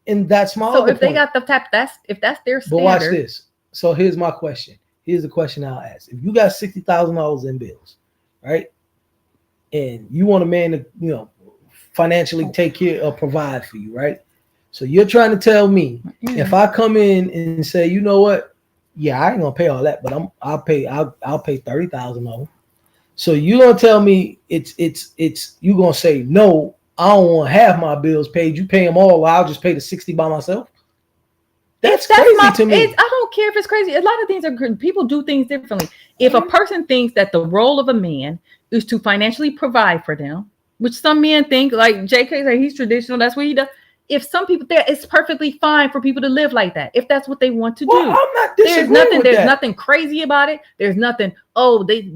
And that's my other point. So if they got the tap, if that's their standard. But watch this. So here's my question. Here's the question I'll ask. If you got $60,000 in bills, right, and you want a man to financially take care or provide for you, right? So you're trying to tell me if I come in and say, you know what? Yeah, I ain't gonna pay all that, but I'll pay $30,000 of them. So you're gonna tell me it's you gonna say no, I don't want to have my bills paid. You pay them all, I'll just pay the 60 by myself. That's crazy to me. I don't care if it's crazy. A lot of things are good. People do things differently. If a person thinks that the role of a man is to financially provide for them, which some men think, like JK said, he's traditional. That's what he does. If some people there, it's perfectly fine for people to live like that if that's what they want to Well, do. I'm not disagreeing with There's that. nothing crazy about it. There's nothing,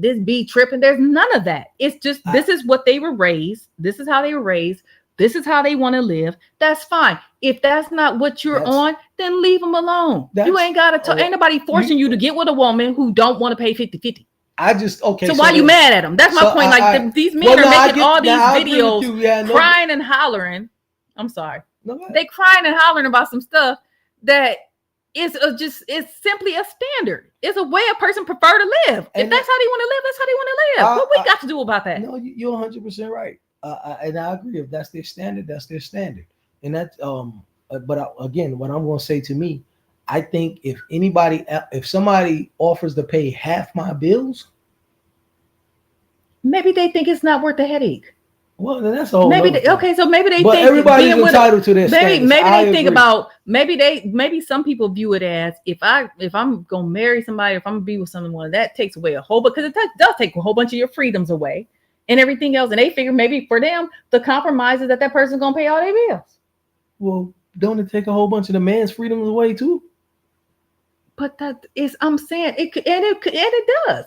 this be tripping. There's none of that. It's just this is what they were raised. This is how they were raised. This is how they want to live. That's fine. If that's not what you're on, then leave them alone. You ain't got to ain't nobody forcing you to get with a woman who don't want to pay 50-50. I just okay. So why you mad at them? That's my point. Like these men are making all these videos crying and hollering. I'm sorry. They crying and hollering about some stuff that is it's simply a standard. It's a way a person prefer to live. If that's how they want to live, that's how they want to live. What we got to do about that? No, you're 100% right. And I agree. If that's their standard, that's their standard. And that's but again, what I'm going to say to me, I think if somebody offers to pay half my bills, maybe they think it's not worth the headache. Well, then that's a whole maybe so maybe they but think everybody's entitled to their standards. Maybe they think about maybe some people view it as if I'm gonna marry somebody, if I'm gonna be with someone, that takes away a whole, because it does take a whole bunch of your freedoms away and everything else, and they figure maybe for them the compromise is that person's gonna pay all their bills. Well, don't it take a whole bunch of the man's freedoms away too? But that is, I'm saying it does.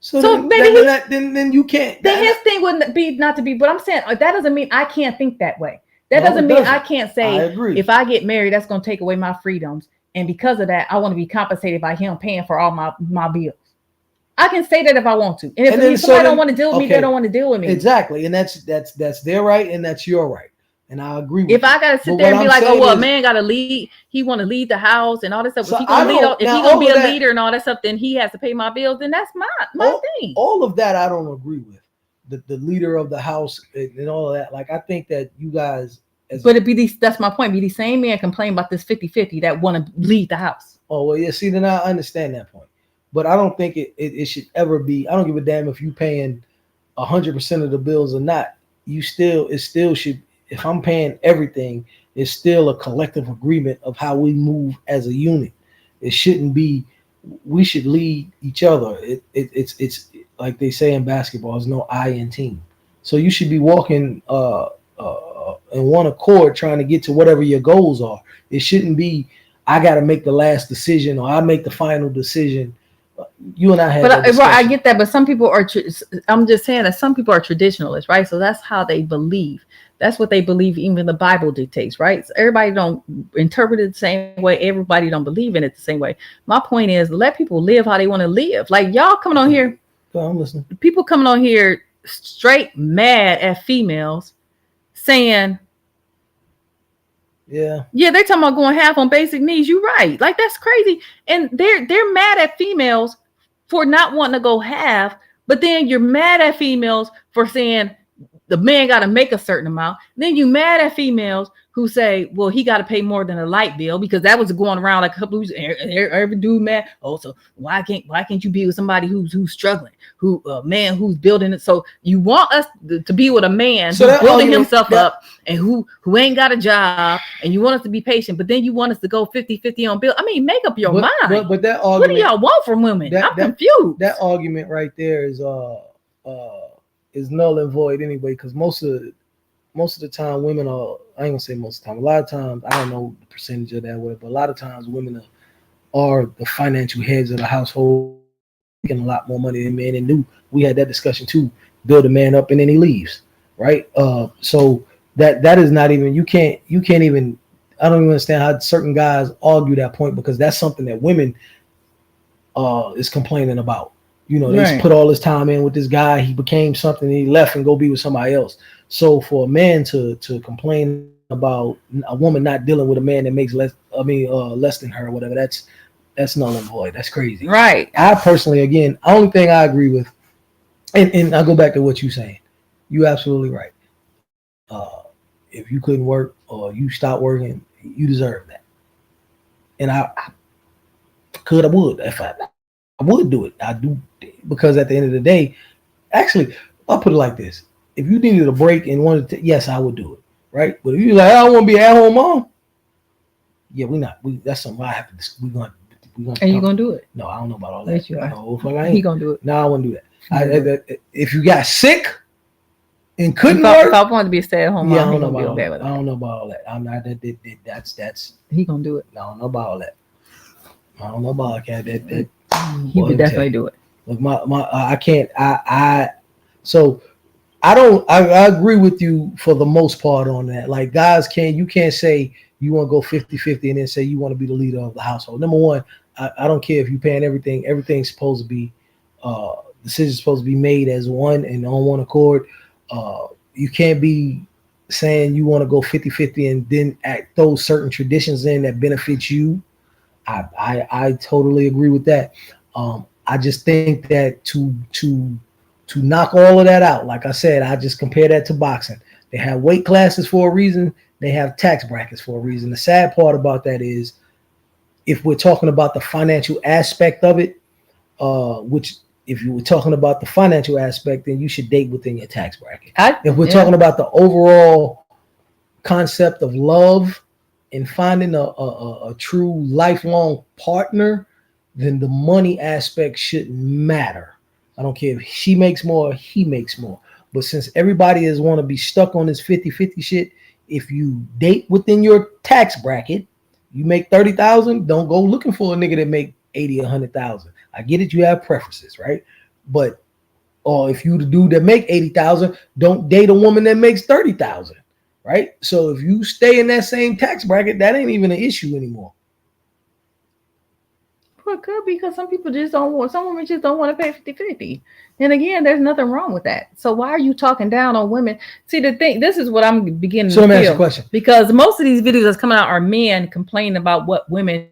So then you can't. Then his thing wouldn't be not to be, but I'm saying that doesn't mean I can't think that way. That doesn't mean I can't say if I get married, that's going to take away my freedoms, and because of that, I want to be compensated by him paying for all my bills. I can say that if I want to, and if somebody don't want to deal with me, they don't want to deal with me. Exactly, and that's their right, and that's your right. And I agree with if I gotta sit there and be like, a man gotta lead, he want to lead the house and all this stuff. So if he gonna be a leader and all that stuff, then he has to pay my bills. Then that's my thing. All of that I don't agree with. The leader of the house and all of that. Like, I think that you guys, but that's my point. Be the same man complain about this 50-50 that want to lead the house. Oh well, yeah. See, then I understand that point, but I don't think it should ever be. I don't give a damn if you paying 100% of the bills or not. It still should. If I'm paying everything, it's still a collective agreement of how we move as a unit. It shouldn't be, we should lead each other. It's like they say in basketball, there's no I in team. So you should be walking in one accord trying to get to whatever your goals are. It shouldn't be, I got to make the last decision or I make the final decision. You and I had I get that, but some people are, I'm just saying that some people are traditionalists, right? So that's how they believe. That's what they believe even the Bible dictates, right? So everybody don't interpret it the same way. Everybody don't believe in it the same way. My point is, let people live how they want to live. Like, y'all coming on here. I'm listening. People coming on here straight mad at females saying, yeah, they talking about going half on basic needs. You're right. Like, that's crazy. And they're mad at females for not wanting to go half, but then you're mad at females for saying the man got to make a certain amount. Then you mad at females who say, well, he got to pay more than a light bill, because that was going around like a couple of every dude mad. Oh, so why can't you be with somebody who's struggling, a man who's building it? So you want us to be with a man who's building himself up and who ain't got a job, and you want us to be patient, but then you want us to go 50-50 on bill. I mean, make up your mind. But that argument, what do y'all want from women? I'm confused. That argument right there is null and void anyway, because most of the time women are, I ain't gonna say most of the time, a lot of times, I don't know the percentage of that way, but a lot of times women are the financial heads of the household, making a lot more money than men. And we had that discussion too, build a man up and then he leaves, right? So that is not even, you can't even, I don't even understand how certain guys argue that point, because that's something that women is complaining about. You know, they put all this time in with this guy. He became something. He left and go be with somebody else. So for a man to complain about a woman not dealing with a man that makes less than her or whatever, that's null and void. That's crazy. Right. I personally, again, only thing I agree with, and I go back to what you're saying. You're absolutely right. If you couldn't work or you stopped working, you deserve that. And I would. If I would do it. I do, because at the end of the day, actually, I'll put it like this: if you needed a break and wanted to, yes, I would do it, right? But if you're like, I don't want to be at home mom, yeah, that's something I have to. We're gonna. And you gonna do it? No, I don't know about all that. Yes, you are. No, I ain't. He gonna do it. No, I wouldn't do that. If you got sick, and couldn't if work. I wanted to be a stay-at-home Yeah, I mom, he don't know gonna be about all okay that. with I it. don't know about all that. I'm not that's He gonna do it. I don't know about all that. I don't know about that. He boy, would definitely do it. Look, my I can't so I agree with you for the most part on that. Like guys you can't say you want to go 50-50 and then say you want to be the leader of the household. Number one, I don't care if you're paying everything. Everything's supposed to be decisions supposed to be made as one and on one accord. You can't be saying you want to go 50-50 and then act those certain traditions in that benefits you. I totally agree with that. I just think that to knock all of that out, like I said, I just compare that to boxing. They have weight classes for a reason. They have tax brackets for a reason. The sad part about that is, if we're talking about the financial aspect of it, which if you were talking about the financial aspect, then you should date within your tax bracket. If we're talking about the overall concept of love and finding a true lifelong partner, then the money aspect shouldn't matter. I don't care if she makes more or he makes more. But since everybody is want to be stuck on this 50-50 shit, if you date within your tax bracket, you make 30,000, don't go looking for a nigga that make 80 or 100,000. I get it, you have preferences, right? But or if you the dude that make 80,000, don't date a woman that makes 30,000, right? So if you stay in that same tax bracket, that ain't even an issue anymore. Well, it could be because some people just don't want, some women just don't want to pay 50-50. And again, there's nothing wrong with that. So why are you talking down on women? See, the thing, this is what I'm beginning to feel. So let me ask you a question. Because most of these videos that's coming out are men complaining about what women,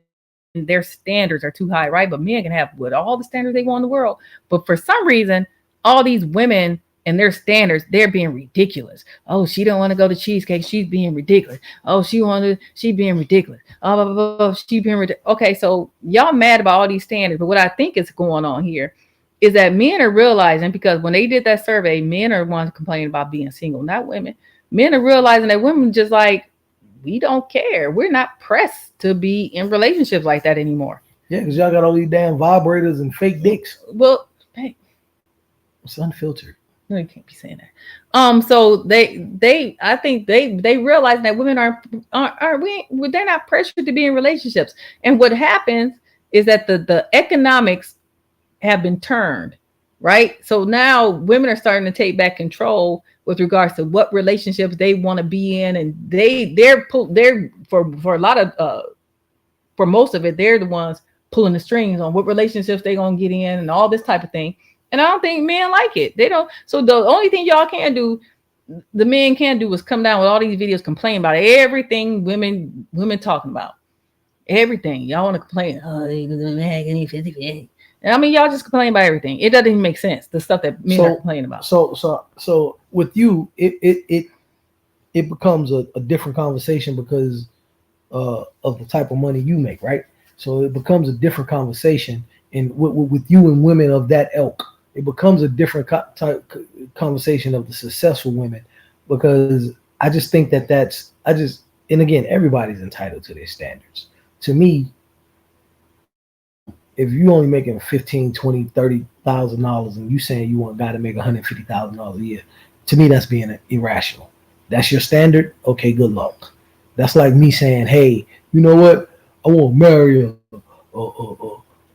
their standards are too high, right? But men can have what all the standards they want in the world. But for some reason, all these women and their standards, they're being ridiculous. Oh, she don't want to go to cheesecake. She's being ridiculous. Oh, she being ridiculous. Oh, blah, blah, blah, she being ridiculous. Okay, so y'all mad about all these standards. But what I think is going on here is that men are realizing, because when they did that survey, men are ones complaining about being single, not women. Men are realizing that women just like, we don't care. We're not pressed to be in relationships like that anymore. Yeah, because y'all got all these damn vibrators and fake dicks. Well, hey, it's unfiltered. No, you can't be saying that. So they I think they realize that women they're not pressured to be in relationships. And what happens is that the economics have been turned, right? So now women are starting to take back control with regards to what relationships they want to be in, and they're for a lot of for most of it, they're the ones pulling the strings on what relationships they're gonna get in and all this type of thing. And I don't think men like it. They don't. So the only thing y'all can do, the men can do, is come down with all these videos complaining about everything women talking about. Everything. Y'all want to complain. Oh, they 50-50. And I mean, y'all just complain about everything. It doesn't even make sense. The stuff that men are complaining about. So with you, it becomes a different conversation because of the type of money you make, right? So it becomes a different conversation, and with you and women of that ilk, it becomes a different type conversation of the successful women, because I just think that and again, everybody's entitled to their standards. To me, if you only making $15,000, $20,000, $30,000 and you saying you want a guy to make $150,000 a year, to me that's being irrational. That's your standard. Okay, good luck. That's like me saying, hey, you know what? I want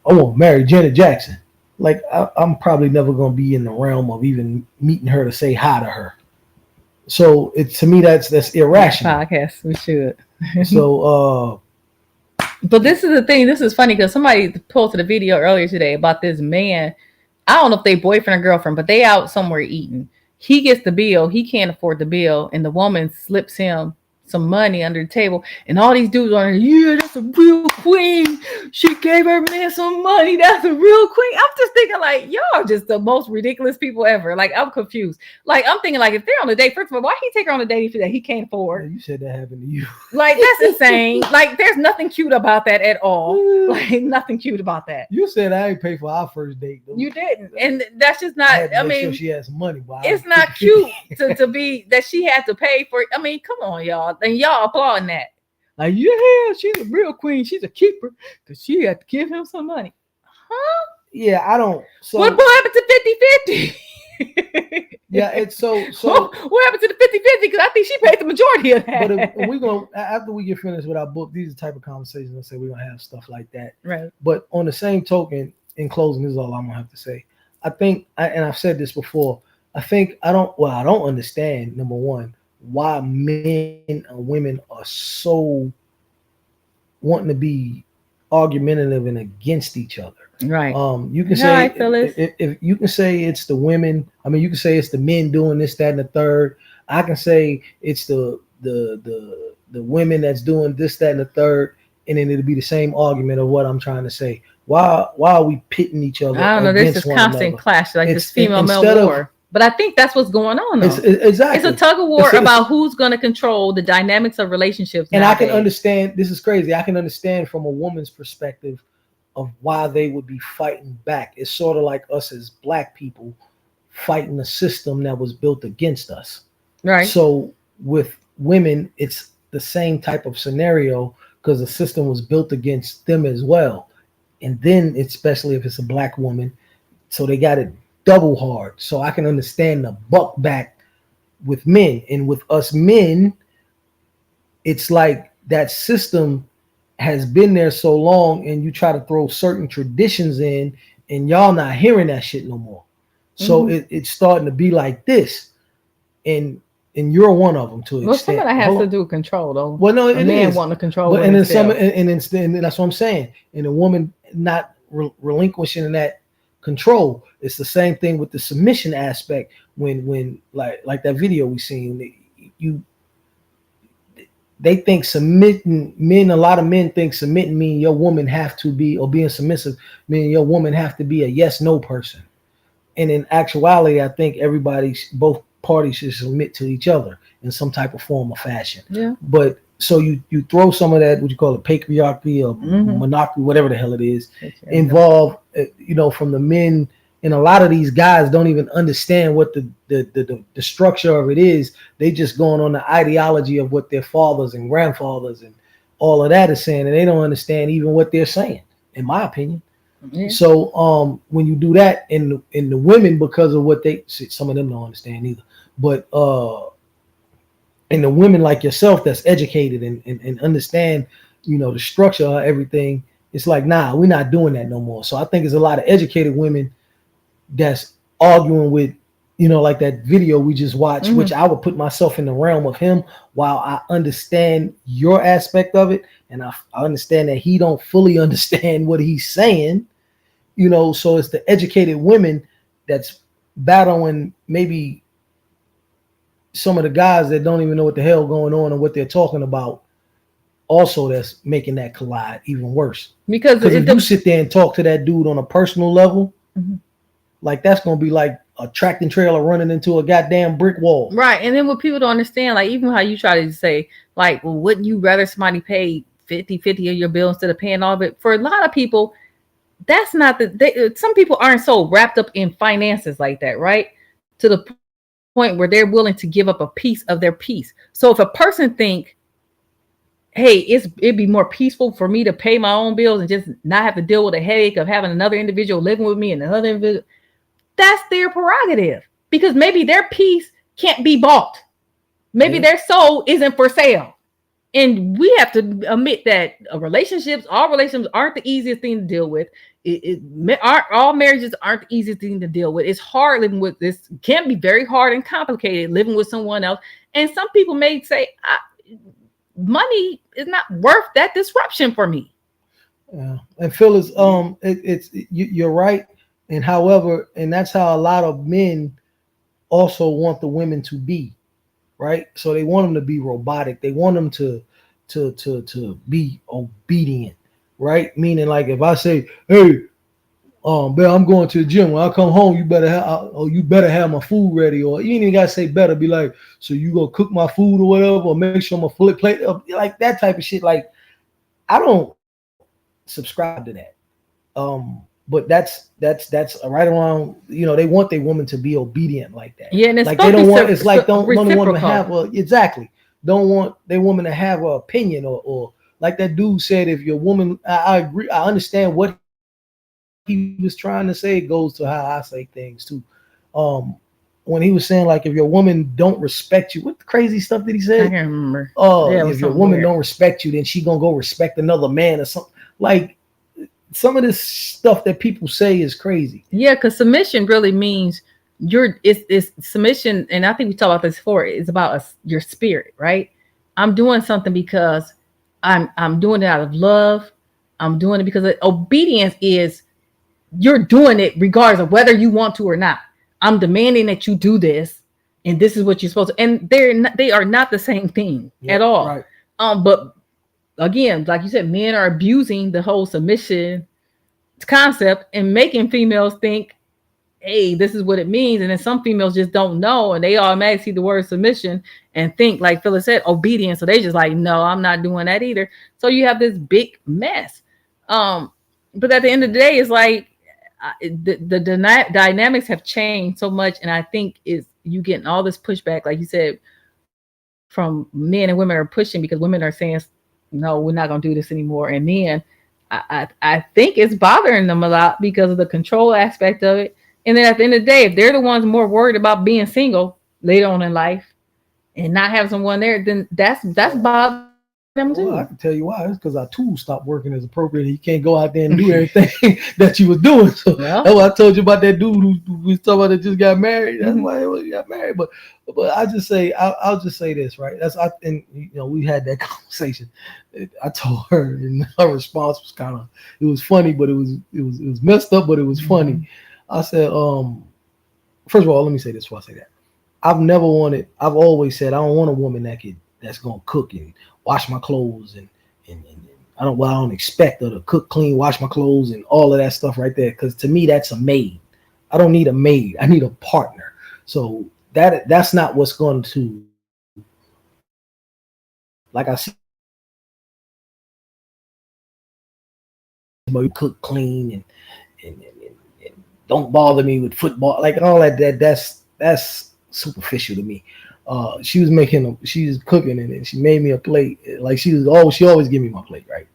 to marry Janet Jackson. Like I'm probably never gonna be in the realm of even meeting her to say hi to her. So to me that's irrational. Podcast, we should. So but this is the thing. This is funny because somebody posted a video earlier today about this man. I don't know if they boyfriend or girlfriend, but they out somewhere eating. He gets the bill. He can't afford the bill, and the woman slips him some money under the table, and all these dudes are, yeah, that's a real queen. She gave her man some money. That's a real queen. I'm just thinking like, y'all are just the most ridiculous people ever. Like, I'm confused. Like, I'm thinking like, if they're on a date, first of all, why he take her on a date that he can't afford? Yeah, you said that happened to you. Like, that's insane. Like, there's nothing cute about that at all. Like, nothing cute about that. You said I ain't pay for our first date, though. You didn't, and that's just not. I mean, sure she has money. It's not cute to be that she had to pay for. I mean, come on, y'all. And y'all applauding that. Like, yeah, she's a real queen. She's a keeper because she had to give him some money. Huh? Yeah, I don't. So what happened to 50-50? Yeah, it's so what happened to the 50-50? Because I think she paid the majority of that. but if we're gonna, after we get finished with our book, these are the type of conversations I say we're gonna have stuff like that. Right. But on the same token, in closing, this is all I'm gonna have to say. I think, and I've said this before, I don't understand, number one, why men and women are so wanting to be argumentative and against each other. Right. You can No, I say feel it. if you can say it's the women. I mean, you can say it's the men doing this, that, and the third. I can say it's the women that's doing this, that, and the third, and then it'll be the same argument of what I'm trying to say. Why are we pitting each other? I don't know. This is constant clash, like this female male war. But I think that's what's going on, though. Exactly. It's a tug of war about who's going to control the dynamics of relationships. And nowadays. I can understand. This is crazy. I can understand from a woman's perspective of why they would be fighting back. It's sort of like us as Black people fighting a system that was built against us. Right. So with women, it's the same type of scenario because the system was built against them as well. And then, especially if it's a Black woman, so they got it double hard. So I can understand the buck back with men. And with us men, it's like that system has been there so long, and you try to throw certain traditions in, and y'all not hearing that shit no more. So it's starting to be like this, and you're one of them to an extent. Some of that has to do with control, though. Well, no, it man is. wanting to control, but and then some, and that's what I'm saying. And a woman not relinquishing that control. It's the same thing with the submission aspect. When like that video we seen, they think submitting men. A lot of men think submitting mean your woman have to be, or being submissive meaning your woman have to be a yes no person. And in actuality, I think both parties should submit to each other in some type of form or fashion. Yeah. But so you throw some of that, what you call it, patriarchy or monarchy, whatever the hell it is, involved. From the men. And a lot of these guys don't even understand what the structure of it is. They just going on the ideology of what their fathers and grandfathers and all of that is saying, and they don't understand even what they're saying, in my opinion. Yeah. So when you do that in the women, because of what some of them don't understand either, but in the women like yourself that's educated and understand, the structure of everything, it's like, nah, we're not doing that no more. So I think there's a lot of educated women that's arguing with, like that video we just watched, which I would put myself in the realm of him, while I understand your aspect of it. And I understand that he don't fully understand what he's saying, so it's the educated women that's battling maybe some of the guys that don't even know what the hell going on and what they're talking about. Also, that's making that collide even worse. Because if you sit there and talk to that dude on a personal level, like that's going to be like a tractor trailer running into a goddamn brick wall. Right. And then what people don't understand, like even how you try to say, like, well, wouldn't you rather somebody pay 50-50 of your bill instead of paying all of it? For a lot of people, that's not some people aren't so wrapped up in finances like that, right? To the point where they're willing to give up a piece of their piece. So if a person think, hey, it'd be more peaceful for me to pay my own bills and just not have to deal with a headache of having another individual living with me and another individual, that's their prerogative, because maybe their peace can't be bought. Maybe their soul isn't for sale. And we have to admit that all relationships aren't the easiest thing to deal with. All marriages aren't the easiest thing to deal with. It's hard living with this. It can be very hard and complicated living with someone else. And some people may say, money is not worth that disruption for me. Yeah. And Phyllis, you're right. And however, and that's how a lot of men also want the women to be, right? So they want them to be robotic. They want them to be obedient, right? Meaning, like if I say, hey, Bill, I'm going to the gym. When I come home, you better have my food ready. Or you ain't even gotta say better. Be like, so you gonna cook my food or whatever, or make sure my full plate up, like that type of shit. Like, I don't subscribe to that. But that's right around, they want their woman to be obedient like that. Yeah, and it's like they don't want. It's like don't want them to have don't want their woman to have an opinion or like that dude said. If your woman, I agree. I understand what he was trying to say. It goes to how I say things too. when he was saying like if your woman don't respect you, what the crazy stuff did he I say? can't remember. Oh, Yeah, it was if your something woman weird. don't respect you, then she gonna go respect another man or something. Like some of this stuff that people say is crazy. Yeah, because submission really means it's submission, and I think we talked about this before. It's about your spirit, right? I'm doing something because I'm doing it out of love. I'm doing it because obedience is you're doing it regardless of whether you want to or not. I'm demanding that you do this, and this is what you're supposed to. And they are not the same thing at all. Right. But again, like you said, men are abusing the whole submission concept and making females think, hey, this is what it means. And then some females just don't know, and they automatically see the word submission and think, like Phyllis said, obedience. So they just like, no, I'm not doing that either. So you have this big mess. But at the end of the day, it's like the dynamics have changed so much, and I think is you getting all this pushback, like you said, from men and women are pushing because women are saying, no, we're not going to do this anymore. And men, I think it's bothering them a lot because of the control aspect of it. And then at the end of the day, if they're the ones more worried about being single later on in life and not having someone there, then that's bothering them too. Well, I can tell you why. It's because our tools stopped working as appropriate. You can't go out there and do everything that you was doing. So Well, that's why I told you about that dude who was talking about that just got married. That's Mhm. why he got married. But I just say I'll just say this, right? And you know, we had that conversation. I told her, and her response was kind of, it was funny, but it was messed up, but it was funny. I said, first of all, let me say this before I say that. I've always said I don't want a woman that's gonna cook and wash my clothes and I don't expect her to cook, clean, wash my clothes and all of that stuff right there. Because to me, that's a maid. I don't need a maid. I need a partner. So that's not what's going to, like I said, cook, clean, and don't bother me with football, like all that. That's superficial to me. She was cooking and she made me a plate. Like she always give me my plate, right?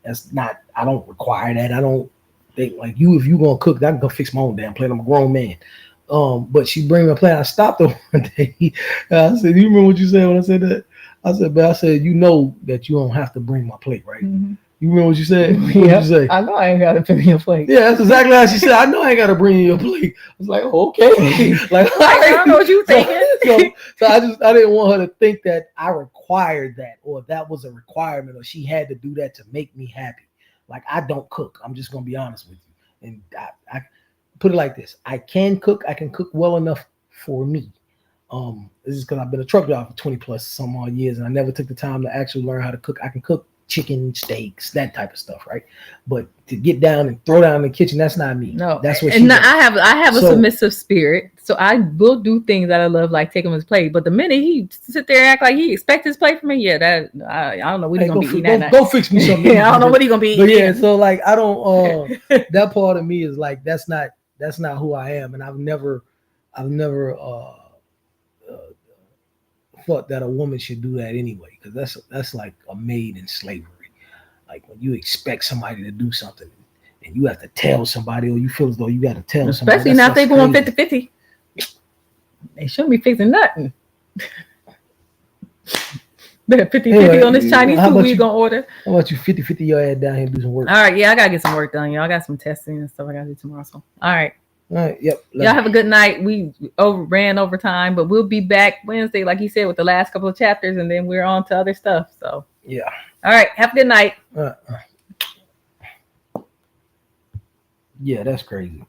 That's not, I don't require that. I don't think like if you gonna cook, I can go fix my own damn plate. I'm a grown man. But she bring me a plate. I stopped her one day. I said, you remember what you said when I said that? I said, you know that you don't have to bring my plate, right? Mm-hmm. You remember what you said? What Yep. did you say? I know I ain't got to bring your plate. Yeah, that's exactly how she said. I know I ain't got to bring you your plate. I was like, oh, okay. Like, I don't know what you thinking. So I didn't want her to think that I required that or that was a requirement or she had to do that to make me happy. Like, I don't cook. I'm just gonna be honest with you. And I put it like this: I can cook. I can cook well enough for me. This is because I've been a truck driver for 20 plus some odd years, and I never took the time to actually learn how to cook. I can cook chicken, steaks, that type of stuff, right? But to get down and throw down in the kitchen, that's not me. No, that's what. And I have a submissive spirit, so I will do things that I love, like taking his plate. But the minute he sit there and act like he expects his plate from me, yeah, that I don't know what he's gonna be eating that night. Go fix me something. Yeah, I don't know what he's gonna be eating. But yeah, so like I don't. That part of me is like that's not who I am, and I've never thought that a woman should do that anyway, because that's like a maid in slavery. Like when you expect somebody to do something and you have to tell somebody, or you feel as though you got to tell somebody. Especially now if they're going 50-50. They shouldn't be fixing nothing. Better 50-50 on this Chinese food we gonna order. How about you 50-50 your ass down here and do some work? All right, yeah, I gotta get some work done, y'all. I got some testing and stuff I gotta do tomorrow. So all right. All right, yep. Y'all have a good night. We ran over time, but we'll be back Wednesday, like you said, with the last couple of chapters, and then we're on to other stuff. So yeah. All right, have a good night. Yeah, that's crazy.